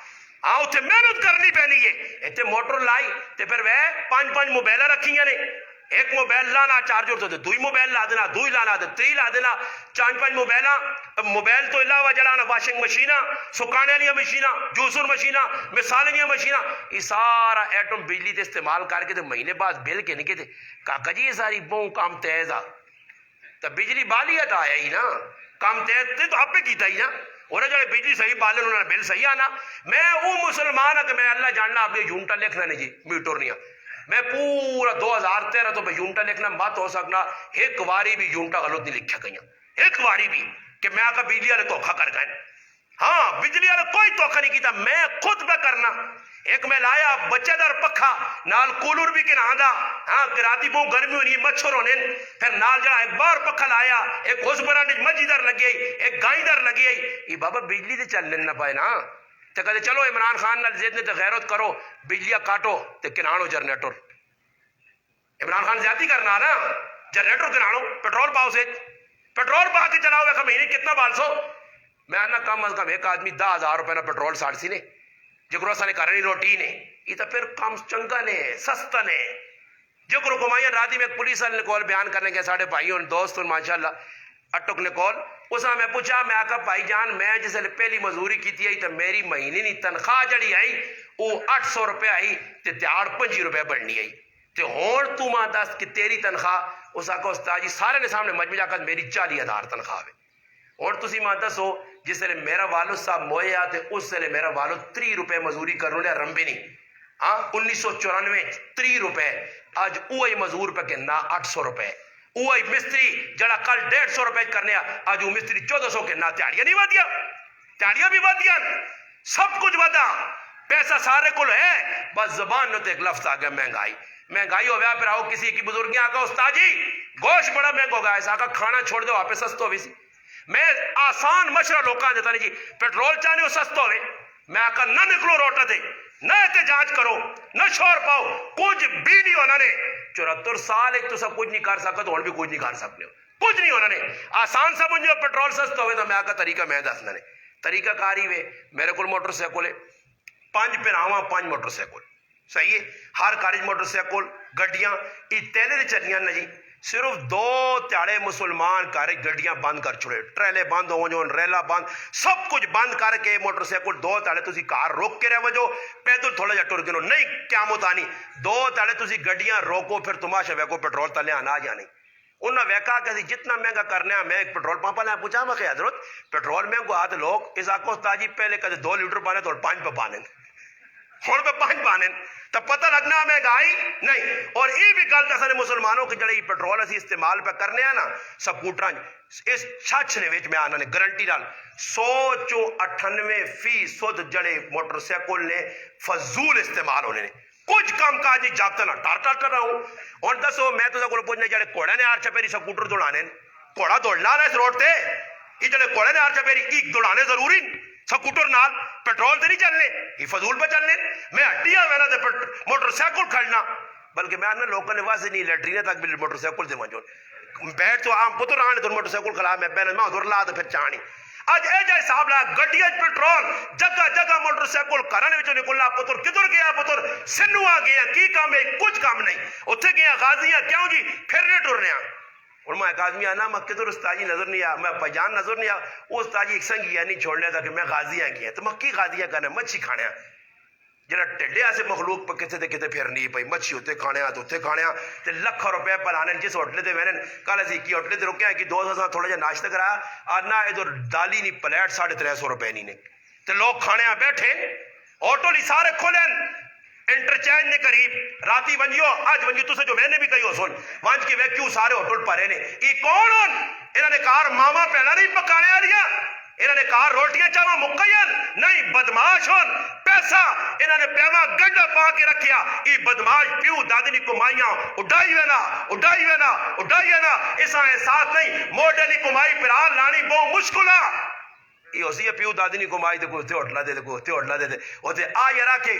آؤ تے محنت کرنی پینی ہے تے موٹر لائی تے پھر وہ پانچ موبائلہ رکھی ہیں نے ایک موبائل لانا چارجر تو دوئی موبائل لا دینا دوئی لانا تو تری لا دینا پانچ موبائل تو علاوہ جلانا واشنگ مشینہ سکانے والی مشینہ جوسر مشینہ مثالیں مشینہ یہ سارا ایٹم بجلی تے استعمال کر کے تو مہینے بعد بل کے نکے تھے کاکا جی یہ ساری بہوں کام تیز آ تو بجلی بالیت آیا ہی نا کام تیز تھے تو آپ پہ کیتا ہی نا اور جڑے بجلی صحیح بالن انہوں نے بل صحیح آنا میں وہ مسلمان ہے کہ میں اللہ جاننا آپ نے یونٹا لکھنا نہیں جی میٹر نہیں میں پورا 2013 تو میں یونٹا لکھنا بات ہو سکنا ایک واری بھی یونٹا غلط نہیں لکھا گئی ایک واری بھی کہ میں آقا بجلی والے دھوکھا کر گئے ہاں بجلی والے کوئی دھوکھا نہیں کیتا میں خود پہ کرنا ایک میں لایا بچے دار پکھا نال کولر بھی کنا دا ہاں کراتی بہت گرمی ہونی مچھر ہونے پھر نال جڑا ایک بار پکھا لایا ایک اس برانڈ مجھی در لگی ایک گائیں در لگی یہ بابا بجلی تے چل لینا پائے نا تو کہتے چلو عمران خان نال زید نے تے غیرت کرو بجلیاں کاٹو تے کنانو جنریٹر عمران خان زیادتی کرنا نا جنریٹر کنانو پیٹرول پاؤ سے پیٹرول پا کے چلاؤ ویکھا مہینے کتنا بال سو میں آنا کم از کم ایک آدمی 10,000 روپے نا پیٹرول ساڑ سی نے جکرو سانے کرنی روٹی نے یہ تو پھر کام چنگا نے سستا نے جکرو کمائیاں راتی میں ایک پولیس والے نے کال بیان کرنے کے ساڑھے بھائیوں دوست ماشاءاللہ اٹک نے کال اس میں پوچھا میں آقا بھائی جان میں جسے پہلی مزوری کی تھی تو میری مہینے نہیں تنخواہ جڑی آئی وہ 800 روپے آئی تے تیار 5 روپے بڑھنی آئی تے ہون تو ماں دس کہ تیری تنخواہ اس آقا استاد جی سارے نے سامنے مجمع جا کر میری 40,000 تنخواہ ہے اور تسی ماں دس ہو جس سے میرا والد صاحب موئے آتے اس سے میرا والد 3 روپے مزوری کرنو لیا رمبے نہیں 1994 3 روپے آج اوہی مزور پہ کہنا 800 روپے اوہی مستری جڑا کل 150 روپے کرنے آج وہ مستری 1400 کہنا تیاریاں نہیں وادیا تیاریاں بھی وادیا سب کچھ ودا پیسہ سارے کو ہے بس زبان نو تے ایک لفظ آگیا مہنگائی ہو گیا پھر آؤ کسی کی بزرگیاں آقا استاد جی گوشت بڑا مہنگا ہو گیا ایسا آقا کھانا چھوڑ دو آپ سستو بھی سی میں آسان مشورہ لوکاں دیتا نہیں جی پیٹرول چاہنے ہو سستو ہوئے میں آقا نہ نکلو روٹا دے نہ احتجاج کرو نہ شور پاؤ کچھ بھی نہیں ہونا نے 74 سال ایک تو سب کچھ نہیں کر سکتا تو اور بھی کچھ نہیں کر سکتے کچھ نہیں ہونا نے آسان سمجھو پیٹرول سستا ہوئے تو میں آقا طریقہ میں دسنا نے طریقہ کاری ہوئے میرے کو موٹر سائیکل ہے 5 پہناواں 5 موٹر سائیکل صحیح ہے ہر کارج موٹر سائیکل گڈیاں یہ تیلے دے چلیاں نا جی صرف 2 تیاڑے مسلمان کارج گڈیاں بند کر چھوڑے ٹریلے بند ہو جو ریلا بند سب کچھ بند کر کے موٹر سائیکل 2 تیاڑے تسی کار روک کے رہ وجو پیدل تھوڑا جا ٹر گنو نہیں قیامت آنی 2 تیاڑے تسی گڈیاں روکو پھر تماشا ویکو پیٹرول تلے آنا جانے انہوں نے ویکا کہ جتنا مہنگا کرنے ہیں میں ایک پیٹرول پمپ لے پوچھا میں کہ حضرت پیٹرول مہنگو آتے لوگ اس آقا استاد جی پہلے کہتے 2 لیٹر پانے تو 5 پہ پانے ہون پہ 5 پانے تو پتہ لگنا مہنگائی نہیں اور یہ بھی گل دسنے مسلمانوں کے جڑے پیٹرول اسی استعمال پہ کرنے ہیں نا سکوٹراں اس چھچ نے وچ میں آنا نے گارنٹی نال 198% جڑے موٹر سائیکل نے فضول استعمال ہونے نے کچھ کام کاج نہیں جاتا نا ٹر رہا ہوں اور دسو میں تو کو پوچھنے جڑے کوڑے نے 8 چپیری سکوٹر دوڑانے کوڑا دوڑنا نا اس روڈ تے یہ جڑے کوڑے نے 8 چپیری ایک دوڑانے ضروری سکوٹر نال پیٹرول تے نہیں چلنے یہ فضول پہ چلنے میں ہٹیا میں نا موٹر سائیکل کھڑنا بلکہ میں نے لوگوں نے واضح نہیں لیٹرین تک بھی موٹر سائیکل سے موجود بیٹھ تو عام پتر آنے تو موٹر سائیکل کھلا میں پہنے میں ادھر لا تو پھر چانی اج اے جائے صاحب لا گڈی اج پٹرول جگہ جگہ موٹر سائیکل کرنے وچوں نکلنا پتر کدھر گیا پتر سنو آ گیا کی کام ہے کچھ کام نہیں اتھے گیا غازیاں کیوں جی پھرنے ٹرنے اور میں ایک آدمی آنا میں کدھر استاجی نظر نہیں آیا میں پہچان نظر نہیں آیا وہ استاجی ایک سنگ گیا نہیں چھوڑنے تھا کہ میں غازیاں گیا تو میں کی غازیاں کرنا مچھی کھانے جڑا ٹڈیا سے مخلوق پہ کتے تے کتے پھرنی پئی مچھی ہوتے کھانے تو ہوتے کھانے تے لکھ روپے پلانے جس ہوٹل تے میں کل اسی کی ہوٹل تے رکیا کہ 200 تھوڑا جہا ناشتہ کرایا آنا ادھر دالی نہیں پلیٹ 350 روپے نہیں نے تے لوگ کھانے بیٹھے ہوٹل ہی سارے کھولن انٹرچینج نے قریب راتی ونجیو آج ونجیو تو سے جو میں نے بھی کہی ہو سن وانج کے ویکیو سارے ہوٹل پرے نے یہ کون ہون انہوں نے کہا ماما پہنا نہیں پکانے آ رہی انہوں نے کہا روٹیاں چاہاں مقین نہیں بدماش ہون پیسہ انہوں نے پیما گنڈا پا کے رکھیا یہ بدماش پیو دادنی کمائیاں اڈائی وینا اسا احساس نہیں موڈلی کمائی پران لانی بہت مشکلہ یہ اسی پیو دادنی کمائی دے کوئی ہوٹلا دے کوئی ہوٹلا دے ہوتے آ یرا کے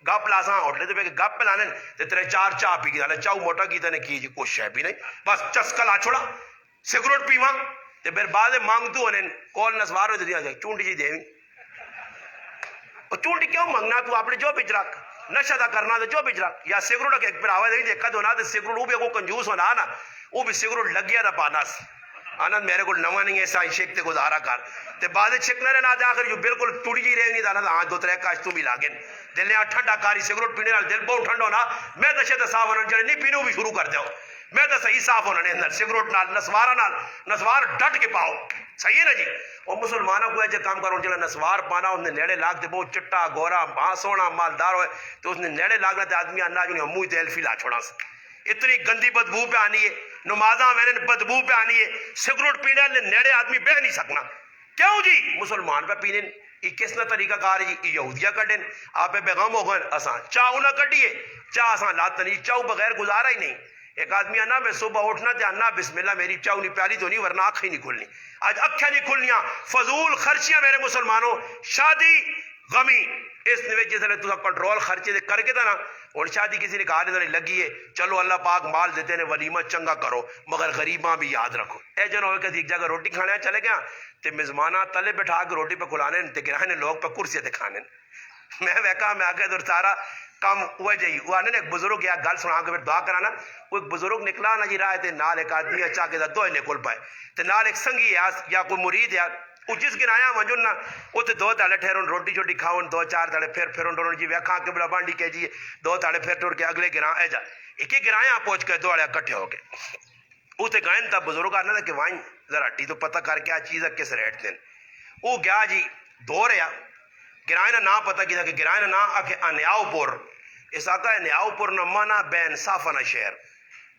گپ لاساں ہوٹلے تے گپ پلانے تے تیرے 4 چاہ پی گیا چاؤ موٹا کیتا نے کی جی کچھ ہے بھی نہیں بس چسکا لا چھوڑا سگریٹ پیواں تے پھر بعد مانگ تو ہونے کول نسوار ہو دیا چونڈی جی دے چونڈی کیوں مانگنا تو اپنے جو بچ رکھ نشہ دا کرنا تو جو بچ رکھ یا سگریٹ کے پھر آواز نہیں دیکھا تو نہ تے سگریٹ وہ بھی کو کنجوس ہونا نا وہ بھی سگریٹ لگ گیا تھا پانا آنند میرے کو نواں نہیں ہے سائیں شیک تے گزارا کر تے بعد چھکنے نہ جا کر جو بالکل ٹوڑی جی رہی نہیں تھا نا ہاں 2-3 کاش تو بھی لاگن دل نے ٹھنڈا کاری سگریٹ پینے نال دل بہت ٹھنڈا ہونا میں نشے تے صاف ہونا چاہے نہیں پینے بھی شروع کر دیو میں تو صحیح صاف ہونا نہیں سگریٹ نال نسوار ڈٹ کے پاؤ صحیح ہے نا جی وہ مسلمانوں کو ایسے کام کرو چلا نسوار پانا اس نے نیڑے لاگ دے بہت چٹا گورا ماں سونا مالدار ہوئے تو اس نے نیڑے لاگنا تے آدمی آنا جو منہ تے الفی لا چھوڑا اتنی گندی بدبو پہ آنی ہے نمازاں میں نے بدبو پہ آنی ہے سگریٹ پینے نے نیڑے آدمی بہ نہیں سکنا کیوں جی مسلمان پہ پینے یہ کس نہ طریقہ کار جی یہودیہ کڈن آپ بیغم ہو گئے اساں چاہو نہ کڈیے چاہ اساں لات نہیں چاہو بغیر گزارا ہی نہیں ایک آدمی آنا میں صبح اٹھنا تے آنا بسم اللہ میری چاہو نہیں پیاری تو نہیں ورنہ آنکھیں نہیں کھلنی آج اکھیں نہیں کھلنیاں فضول خرچیاں میرے مسلمانوں شادی غمی اس نے جس نے تو کنٹرول خرچے دے کر کے تھا نا اور شادی کسی نے کہا نہیں لگی ہے چلو اللہ پاک مال دیتے نے ولیمہ چنگا کرو مگر غریباں بھی یاد رکھو اے جن ہوئے کہ ایک جگہ روٹی کھانے چلے گیا تے میزبانہ تلے بٹھا کے روٹی پہ کھلانے تے گرانے لوگ پہ کرسی تے کھانے میں ویکا میں آگے دور سارا کام ہوا جائی وہ آنے ایک بزرگ یا گل سنا کے پھر دعا کرانا وہ ایک بزرگ نکلا نا جی راہ تے نال ایک آدمی اچھا کے دو نے کھول پائے تے نال ایک سنگی یا کوئی مرید یا وہ جس گرایا وجن نہ وہ تے 2 تاڑے ٹھہرون روٹی چھوٹی کھاؤن 2-4 تاڑے پھر ڈرون جی ویکھا کے بلا بانڈی کے جی 2 تاڑے پھر ٹور کے اگلے گراں اے جا ایک ہی گرایا پہنچ کے 2 والے اکٹھے ہو گئے وہ تے گائن تھا بزرگ آنا تھا کہ وائن ذرا ہٹی تو پتہ کر کے آ چیز کس ریٹ دین وہ گیا جی 2 رہا گرائنا نہ پتہ کی تھا کہ گرائنا نہ آکے انیاؤ پور اس آقا انیاؤ پور نہ مانا بین صافنا شہر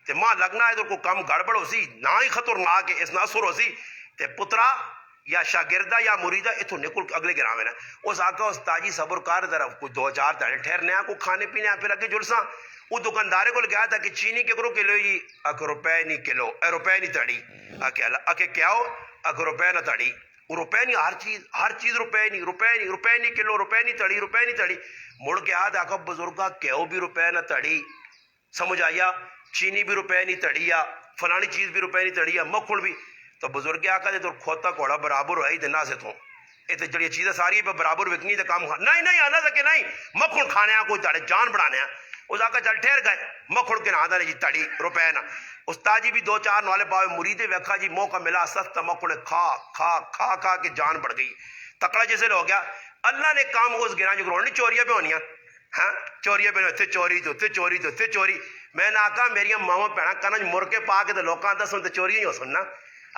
تے ماں لگنا ہے تو کو کم گڑبڑ ہو سی نہ ہی خطرناک کے اس نہ سر ہو سی تے پترا یا شاگردہ یا مریدہ اتو نکل اگلے گراوے نا اس آقا اس تاجی صبر کار ذرا کوئی 2-4 تاڑے ٹھہرنے کو کھانے پینے پھر اگے جلساں وہ دکاندارے کو لگایا تھا کہ چینی کے کرو کلو جی اک روپے نہیں کلو روپے نہیں تڑی اکے کیا ہو اک روپے نہ تڑی روپے نہیں ہر چیز روپے نہیں کلو روپے نہیں تڑی مڑ کے آدھ آقا بزرگا کیوں بھی روپے نہ تڑی سمجھ آیا چینی بھی روپے نہیں تڑی یا فلانی چیز بھی روپے نہیں تڑی یا مکھڑ بھی تو بزرگ آقا دے تو کھوتا کوڑا برابر ہوئی دے نہ سے تو یہ تو جڑی چیزیں ساری پہ برابر وکنی تو کام نہیں آنا سکے نہیں مکھڑ کھانے کوئی تڑے جان بڑھانے اس آقا چل ٹھہر گئے مکھڑ کے نہ آدھا جی تڑی روپے نہ استاد جی بھی 2-4 نوالے پاوے مریدے ویکھا جی موقع ملا سستا مکھڑے کھا کے جان بڑھ گئی تکڑا جیسے ہو گیا اللہ نے کام اس گران جو کرونی چوریاں پہ ہونیاں ہاں چوریاں پہ اتنے چوری میں نے آقا میری ماما پینا کہنا مر کے پا کے تو لوکاں دسن تو چوریاں ہی ہو سننا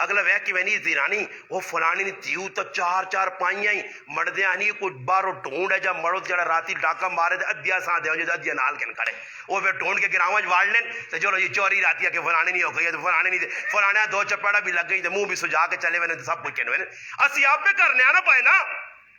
اگلا ویک کی وینی دیرانی وہ فلانی نے تیو تو 4 پائیاں ہی مردیاں نہیں کوئی بارو ڈھونڈ ہے جب مرد جڑا راتی ڈاکہ مارے دے ادیا ساں دے جو ادیا نال کن کھڑے وہ پھر ڈھونڈ کے گراواں واڑ لین تو چلو یہ چوری راتی ہے کہ فلانی نہیں ہو گئی تو فلانی نہیں فلانے 2 چپیڑا بھی لگ گئی تو منہ بھی سجا کے چلے وینے سب کچھ کہنے اسی آپ پہ کرنے آنا پائے نا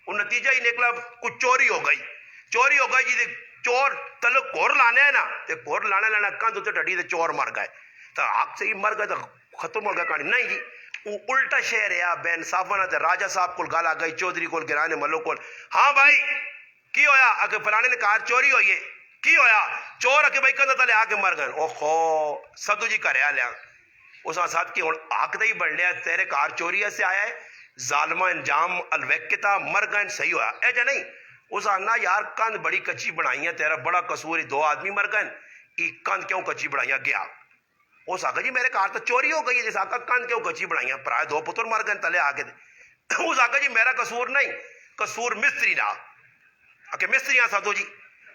وہ نتیجہ ہی نکلا کچھ چوری ہو گئی جی چور تلو کور لانے ہے نا تے کور لانے کند تے ٹڈی تے چور مر گئے تو آپ سے ہی مر گئے تو ختم ہو گیا کہانی نہیں جی وہ الٹا شہر ہے بے انصافا نہ تے راجہ صاحب کو گل آ گئی چودھری کو گرانے ملو کو ہاں بھائی کی ہویا اگر فلانے نے کار چوری ہوئی ہے کی ہویا چور کے بھائی کندھا تلے آ کے مر گئے او خو سدو جی کریا لیا اس ساتھ کی آنکھ دے ہی بڑھ لیا تیرے کار چوری سے آیا ہے ظالمہ انجام الویکتا مر گئے صحیح ہویا اے جا نہیں اس آنا یار کند بڑی کچی بنائی ہے تیرا بڑا قصور دو آدمی مر گئے ای کند کیوں کچی بنائی گیا اس آقا جی میرے کار تو چوری ہو گئی ہے جس آقا کند کیوں کچی بنائی پرائے دو پتر مر گئے تلے آگے دے اس آقا جی میرا قصور نہیں قصور مستری نا کہ مستریاں ساتھو جی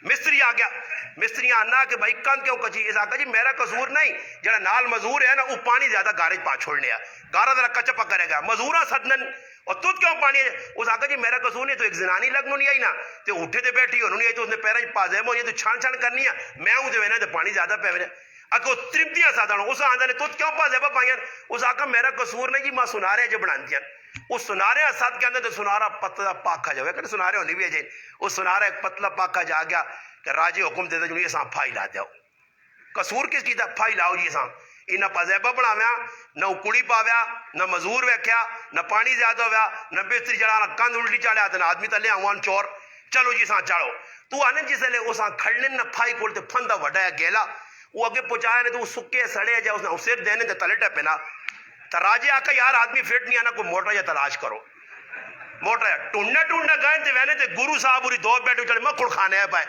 مستری آ گیا مستری آنا کہ بھائی کند کیوں کچی اس آقا جی میرا قصور نہیں جڑا نال مزور ہے نا وہ پانی زیادہ گارج پا چھوڑ لیا گارا ذرا کچا پکا رہ گیا مزورہ سدنن اور تجھ کیوں پانی ہے اس آقا جی میرا قصور نہیں تو ایک زنانی لگنو نہیں آئی نا تو اٹھے تے بیٹھی انہوں نہیں آئی تو اس نے پیرا پازیمو یہ تو چھان چھان کرنی ہے میں ہوں جو ہے نا تو پانی زیادہ پہ میرے اگر وہ ترمتیاں سادھانوں اس آندھا نے تجھ کیوں پازیبہ پائیں اس آقا میرا قصور نہیں جی ماں سنارے جو بنانتی ہیں اس سنارے ساتھ کے اندر تو سنارا پتلا پاکھا جاوے کہ سنارے ہونی بھی ہے جائیں اس سنارا ایک پتلا پاکھا جا گیا کہ راجی حکم دیتا جو یہ ساں پھائی لا جاؤ قصور کس کی تھا پھائی لاؤ جی ساں انہا پازیبہ بڑھاویا نہ کڑی پاویا نہ مزور ویکھیا نہ پانی زیادہ ہویا نہ بستری چڑھا نہ کند الٹی چڑھا آتا نہ آدمی تلے آوان چور چلو جی ساں چڑھو تو آنے جسے لے اس آن کھڑنے نہ پھائی کھولتے پھندا وڈایا گیلا وہ اگے پہنچایا نے تو وہ سکے سڑے جائے اس نے اسے دینے تے تلے ٹے پہنا تو راجے آکا یار آدمی فٹ نہیں آنا کوئی موٹر یا تلاش کرو موٹر یا ٹونڈا گئے تے وینے تے گورو صاحب اوری دو بیٹھے چلے مکھڑ کھانے ہے پائے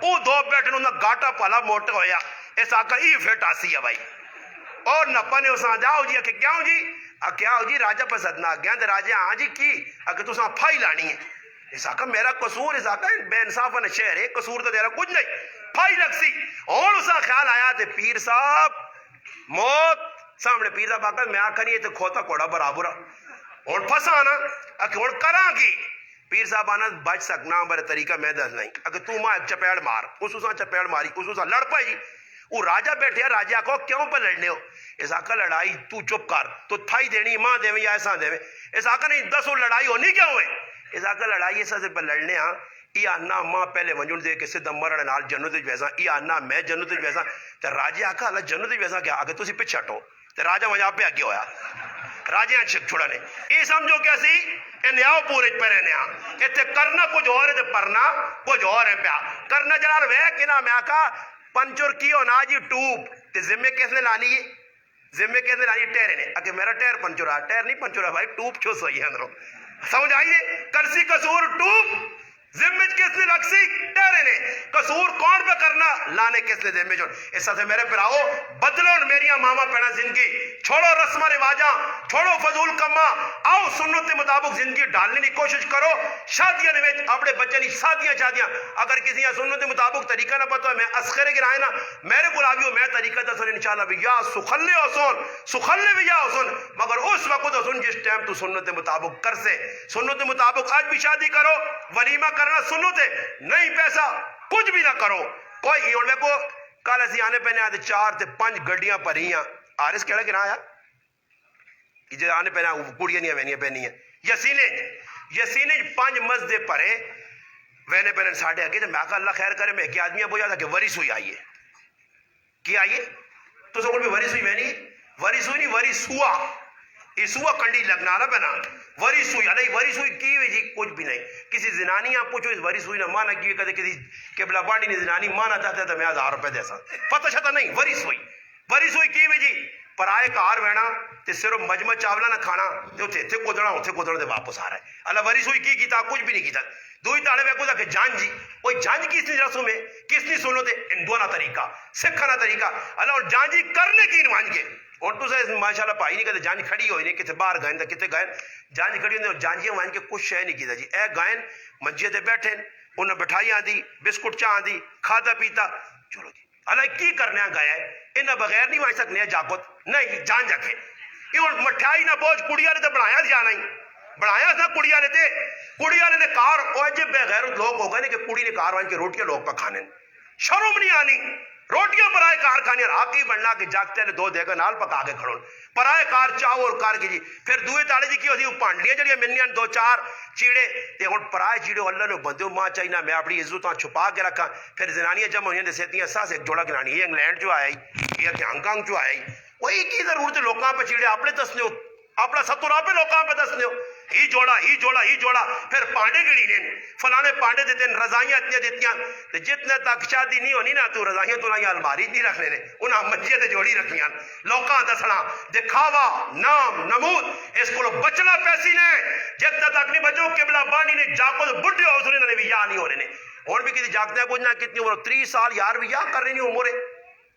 وہ دو بیٹھے انہوں گاٹا پالا موٹر ہویا اس آکا ہی فٹ آسی ہے بھائی اور نپا نے اساں جاؤ جی کہ کیا ہوں جی کیا ہو جی راجہ پسند نہ گیا تے راجہ ہاں جی کی کہ تو اساں پھائی لانی ہے اس آکا میرا قصور اس آکا بے انصاف نے شہر ہے قصور تو تیرا کچھ نہیں پھائی لگ سی اور اسا خیال آیا تے پیر صاحب موت سامنے پیر صاحب آکا میں آکھا نہیں ہے تے کھوتا کوڑا برابر اور پھسا نا کہ اور کراں کی پیر صاحب آنا بچ سکنا بڑے طریقہ میں دس نہیں اگر تو ماں ایک چپیڑ مار اس اساں چپیڑ ماری اس اساں لڑ پائی جی وہ راجہ بیٹھے ہیں راجہ کو کیوں پر لڑنے ہو اس آقا لڑائی تو چپ کر تو تھائی دینی ماں دے یا ایسا دے اس آقا نہیں 10 لڑائی ہونی کیا ہوئے اس آقا لڑائی ایسا سے پر لڑنے ہاں یہ آنا ماں پہلے ونجن دے کہ سدھا مرن نال جنت ویسا یہ آنا میں جنت ویسا تو راجہ آقا اللہ جنت ویسا کیا آگے تو سی پچھا ٹو تو راجہ وہاں پہ آگے ہویا راجہ چھک چھوڑا نے یہ سمجھو کیا سی انیاؤ پورے پہ رہنے ہاں اتنے کرنا کچھ اور ہے تے پرنا کچھ اور ہے پیا کرنا جنار وے کہ نا میں آقا پنچر کی ہونا جی ٹوب تے ذمہ کس نے لانی ہے ذمہ کس نے لانی ہے ٹیر نے اگر میرا ٹیر پنچر ہے ٹیر نہیں پنچر ہے بھائی ٹوب چھو سوئی ہے اندروں سمجھ آئیے کرسی قصور ٹوب ذمہ کس نے لگ سی ٹیرے نے قصور کون پہ کرنا لانے کس نے ذمہ چھوڑ اس سے میرے پراؤ بدلو میریاں ماما پینا زندگی چھوڑو رسم رواجاں چھوڑو فضول کما آؤ سنت مطابق زندگی ڈالنے کی کوشش کرو شادیاں نے اپنے بچے نہیں شادیاں اگر کسی سنت مطابق طریقہ نہ پتہ ہے میں اسخرے گرائے نا میرے کو آگیو میں طریقہ دسن انشاءاللہ بھی یا سخلے بھی یا حسن مگر اس وقت حسن جس ٹائم تو سنت مطابق کر سے سنت مطابق آج بھی شادی کرو ولیمہ کرنا سنت ہے نہیں پیسہ کچھ بھی نہ کرو کوئی اور میں کو کل ایسی آنے پہنے آتے 4 تے 5 گڈیاں پریاں آرس کہڑا کہ نہ آیا جو آنے پہنے کڑیاں نہیں وینیاں پہنی ہیں یسینے 5 مزدے پرے وینے پہنے ساڑھے آگے تو میں کہا اللہ خیر کرے میں کہ آدمیاں بوجھا تھا کہ وریس ہوئی آئیے کی آئیے تو سکول میں وریس ہوئی وینی وریس ہوئی نہیں وریس ہوا اس ہوا کنڈی لگنا نہ بنا وریس ہوئی علیہ وریس ہوئی کی وجہ کچھ بھی نہیں کسی زنانی آپ پوچھو اس وریس ہوئی نہ مانا کی کہتے کسی قبلہ باڑی نے زنانی مانا چاہتے تو میں 1000 روپے دے سا پتہ چھتا نہیں وریس ہوئی کی وجہ پر آئے کار وینا تے صرف مجمع چاولا نہ کھانا تے اتھے کودڑا دے واپس آ رہا ہے اللہ وریس ہوئی کی کیتا کچھ بھی نہیں کیتا دوئی تاڑے میں کوئی کہ جانجی وہی جانج کی اس نے رسوں میں کس نے سنو تے ہندوانا طریقہ سکھانا طریقہ اللہ اور جانجی کرنے کی نوان کے اور تو سے ماشاءاللہ پائی نہیں کہتے جانج کھڑی ہوئی نہیں کتے باہر گائن تھا کتے گائن جانج کھڑی ہوئی اور جانجیاں وائن کے کچھ شے نہیں کیتا جی اے گائن منجے تے بیٹھے انہیں بٹھائی آدھی بسکٹ چاہ آدھی کھاتا پیتا چلو جی اللہ کی کرنے گیا ہے انہیں بغیر نہیں وائن سکنے جاکت نہیں جان جکھے یہ مٹھائی نہ بوجھ کڑیا نے تے بڑھایا جانا ہی بڑھایا تھا کڑیا نے کار اوجب بے غیرت لوگ ہو گئے کہ کڑی نے کار وائن کے روٹیاں لوگ پہ کھانے شرم نہیں آنی روٹیاں برائے کار کھانی اور آگے بڑھنا کہ جاگتے نے 2 دے گا نال پکا کے کھڑون پرائے کار چاہو اور کار کی جی پھر دوئے تاڑے جی کی ہوتی پانڈلیاں جڑیاں ملنیاں 2-4 چیڑے تے ہون پرائے چیڑے اللہ نے بندے ماں چاہینا میں اپنی عزتاں چھپا کے رکھا پھر زنانیاں جمع ہوئیں دے سیتیاں ساس ایک جوڑا گرانی یہ انگلینڈ جو آئی یہ کہ ہانگ کانگ جو آئی وہی کی ضرورت لوکاں پہ چیڑے اپنے دسنے ہو اپنا ستر آپ لوکاں پہ دسنے ہو ہی جوڑا پھر پانڈے گڑی نے فلانے پانڈے دیتے ہیں رضائیاں اتنی دیتی ہیں تو جتنے تک شادی نہیں ہونی نا تو رضائیاں تو نہ الماری نہیں رکھنے نے انہاں منجے تے جوڑی رکھیاں لوکاں دسنا دکھاوا نام نمود اس کو بچنا پیسی نے جتنا تک نہیں بچو قبلہ بانی نے جاکو بڈھے ہو سنے نے بھی یا نہیں ہو رہے نے اور بھی کسی جاگتے ہیں پوچھنا کتنی عمر 30 سال یار بھی یا کر رہی نہیں عمرے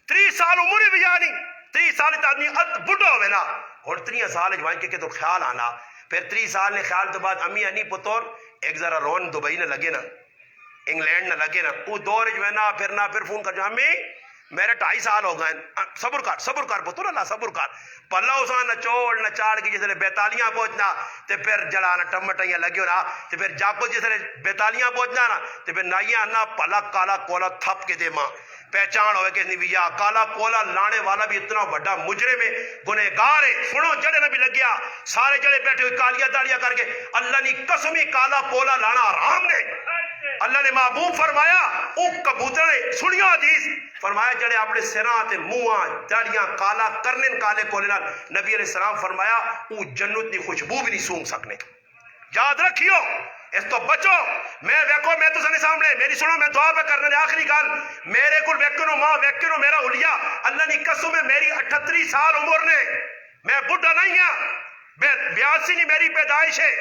30 سال عمرے بھی یا نہیں 30 سال آدمی بڈھا ہوئے نا اور 30 سال جوائن کے تو خیال آنا پھر 30 سال نے خیال تو بعد امی انی پتور ایک ذرا رون دبئی نہ لگے نا انگلینڈ نہ لگے نا وہ دور جو ہے نا پھر فون کر جو امی میرے 2.5 سال ہو گئے صبر کر پتر اللہ صبر کر پلا اساں نچوڑ نچاڑ کے جسے بیتالیاں پہنچنا تے پھر جڑانا ٹمٹیاں لگے ہونا تے پھر جاکو جسے بیتالیاں پہنچنا نا تے پھر نائیاں نا پلا کالا کولا تھپ کے دے ماں پہچان ہوئے کہ نبیا کالا کولا لانے والا بھی اتنا بڑا مجرم ہے گنہگار ہے سنو جڑے نبی لگیا سارے جڑے بیٹھے ہوئے کالیاں داڑیاں کر کے اللہ نے قسمی کالا کولا لانا حرام نے اللہ نے محبوب فرمایا او کبوتر نے سنیا حدیث فرمایا جڑے اپنے سراں تے منہاں داڑیاں کالا کرنے کالے کولے نال نبی علیہ السلام فرمایا او جنت دی خوشبو بھی نہیں سونگ سکنے یاد رکھیو اس تو بچو میں ویکو میں تو سنے سامنے میری سنو میں دعا پہ کرنے آخری گل میرے کو ویکنو ماں ویکنو میرا حلیہ اللہ نے قسم ہے میری 38 سال عمر نے میں بڈھا نہیں ہاں 82 نہیں میری پیدائش ہے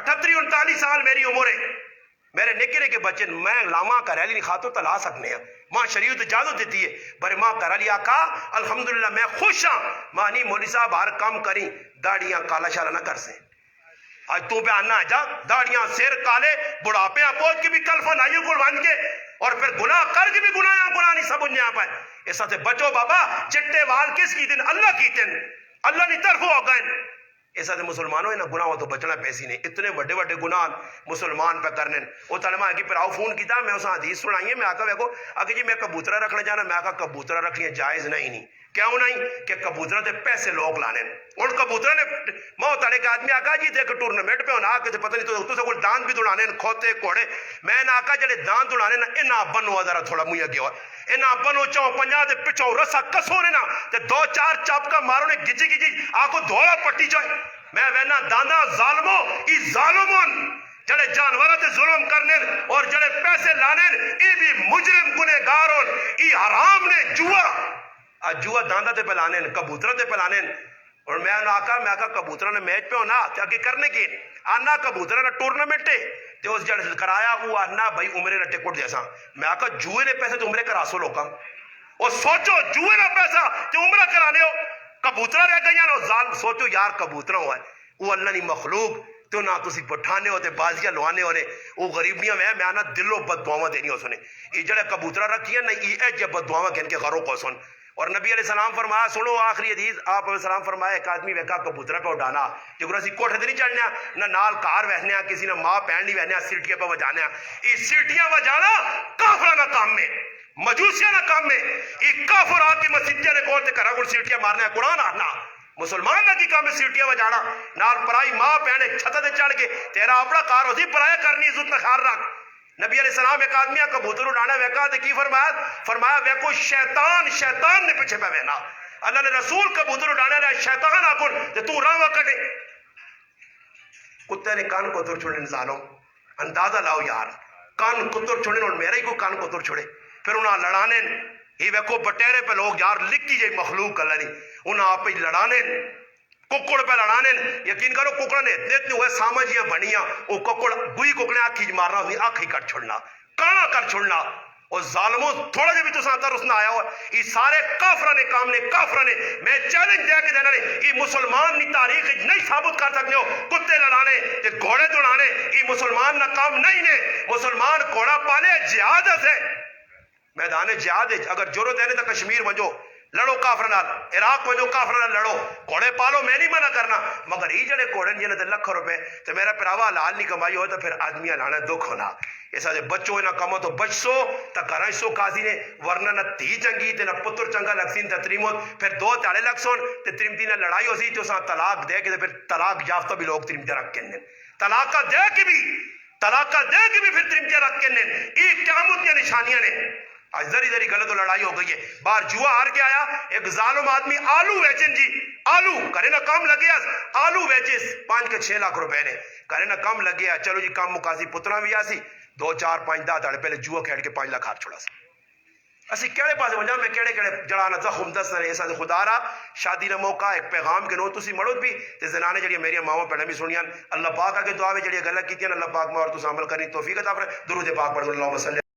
38 39 سال میری عمر ہے میرے نکرے کے بچے میں لاما کریلی نہیں کھاتو تلا سکنے ہیں ماں شریعت اجازت دیتی ہے بھر ماں کریلی آقا الحمدللہ میں خوش ہاں ماں نہیں مولی صاحب ہر کام کریں داڑیاں کالا شالا نہ کر سیں آج تو پہ آنا جا داڑیاں سیر کالے بڑھاپے پہنچ کے بھی کلفن آئیوں کو بن کے اور پھر گناہ کر کے بھی گناہ نہیں سب انہیں آپ ہے ایسا سے بچو بابا چٹے وال کس کی دن اللہ کی دن اللہ نے طرف ہو گئے ایسا سے مسلمانوں نے گناہ ہو تو بچنا پیسی نہیں اتنے بڑے بڑے گناہ مسلمان پہ کرنے وہ تعلمہ ہے کہ پھر آؤ فون کیتا میں اسے حدیث سنائیے میں آقا ویکو آگے جی میں کبوترہ رکھنے جانا میں آقا کبوترہ رکھنے جائز نہیں کیوں نہیں کہ کبوترہ تے پیسے لوگ لانے اور کبوترہ نے موت آنے کے آدمی آقا جی دیکھ ٹورنمنٹ پہ ہونا آکے پتہ نہیں تو سے کوئی دان بھی دوڑانے کھوتے کوڑے میں نے آقا جڑے دان دوڑانے نا انہا بنو ذرا تھوڑا مویا گیا انہا بنو چاہوں پنجا دے پچھو رسا کسو نے نا تے 2-4 چاپ کا مارو نے گجی آکو دھوڑا پٹی جائے میں وینا دانا ظالمو ای ظالمون جڑے جانورہ تے ظلم کرنے اور جڑے پیسے لانے ای بھی مجرم گنہگارون ای حرام نے جوا داندہ تے پلانے کبوترہ تے پلانے اور میں آقا کبوترہ نے میچ پہ ہونا تاکہ کرنے کی آنا کبوترہ نے ٹورنمنٹ ہے تے اس جڑے کرایا وہ آنا بھائی عمرے نے ٹکٹ جیسا میں آقا جوئے نے پیسے تو عمرے کرا سو لوکاں اور سوچو جوئے نے پیسہ تے عمرہ کرانے ہو کبوترہ رہ گئی نا ظالم سوچو یار کبوترہ ہوا ہے وہ اللہ نہیں مخلوق تو نہ تسی پٹھانے ہوتے بازیاں لوانے ہونے وہ غریبیاں میں آنا دلو بد دعاواں دینی ہو سنے یہ جڑے کبوترہ رکھی ہے نا یہ جب بد دعاواں کہن کے غرو کو سن اور نبی علیہ السلام فرمایا سنو آخری حدیث آپ علیہ السلام فرمایا ایک آدمی ویکا کبوترہ پہ اڈانا جو اسی کوٹھے تے نہیں چڑھنا نہ نال کار وہنے کسی نے ماں پہن نہیں وہنے سیٹیاں پہ وجانا یہ سیٹیاں وجانا کافرانہ کام میں مجوسیانہ کام میں یہ کافر آ کے مسجدیاں نے کون تے کرا گل سیٹیاں مارنا قرآن آنا مسلمان نہ کی کام میں سیٹیاں وجانا نال پرائی ماں پہنے چھتا دے چڑھ کے تیرا اپنا کار ہوتی پرایا کرنی عزت نہ خار رکھ نبی علیہ السلام ایک آدمی کبوتر اڑانا ویکا تے کی فرمایا ویکو شیطان نے پیچھے پہ وینا اللہ نے رسول کبوتر اڑانے لیا شیطان آکن تے تو راہ کٹے کتے نے کان کتر چھوڑنے ظالم اندازہ لاؤ یار کان کتر چھوڑنے اور میرا ہی کو کان کتر چھوڑے پھر انہاں لڑانے یہ ویکو بٹیرے پہ لوگ یار لکھی جائے مخلوق اللہ نہیں انہاں آپ پہ لڑانے ککڑ پہ لڑانے یقین کرو ککڑ نے اتنے ہوئے سامجیاں بنیاں وہ ککڑ گوئی ککڑے آنکھی مارنا ہوئی آنکھی کر چھوڑنا کانا کر چھوڑنا اور ظالموں تھوڑا جب بھی تو ساتھ رسنا آیا ہوا یہ سارے کافرانے کام نے کافرانے میں چیلنج دیا کہ دینا نے یہ مسلمان نی تاریخ نہیں ثابت کر سکتے ہو کتے لڑانے تے گھوڑے دوڑانے یہ مسلمان نہ کام نہیں نے مسلمان گھوڑا پانے جہاد ہے میدان جہاد اگر ضرورت ہے تو کشمیر وجو لڑو کافر نال عراق وجو کافر نال لڑو گھوڑے پالو میں نہیں منع کرنا مگر یہ جڑے گھوڑے جنہیں لکھ روپے تو میرا پراوا لال نہیں کمائی ہوئے تو پھر آدمی لانا دکھ ہونا ایسا دے بچو نہ کمو تو بچ سو تا کرائیں سو قاضی نے ورنہ نہ تی چنگی تے نہ پتر چنگا لگسین تا تریموت پھر 2 تاڑے لگ سون تے تریمتی نہ لڑائی ہو سی تو ساں طلاق دے کے پھر طلاق یافتہ بھی لوگ تریمتی رکھ کے طلاق دے کے بھی پھر تریمتی رکھ کے یہ قیامت کی نشانیاں نے آج ذری ذری غلط لڑائی ہو گئی ہے. باہر جوا ہار کے آیا, ایک ظالم آدمی آلو ویچن جی, آلو کرے نا کم لگے, آلو ویچے 5 کے 6 لاکھ روپے نے, کرے نا کم لگے, چلو جی کم مکاسی پتنا بھی آسی 2 4 5 10 دھاڑے پہلے جوا کھیل کے 5 لاکھ ہار چھوڑا سی. اسی کہڑے پاسے وجہ میں کہڑے کہڑے جڑانا زخم دس رہے ایسا خدا را شادی نہ موقع ایک پیغام کے نو تسی مڑو بھی تے زنانے جڑی میری ماواں پیڑا بھی سنیاں اللہ پاک کے دعا وچ جڑی گلاں کیتیاں اللہ پاک ماں اور تساں عمل کرنی توفیق عطا فرمائے. درود پاک پڑھو, اللہم صلی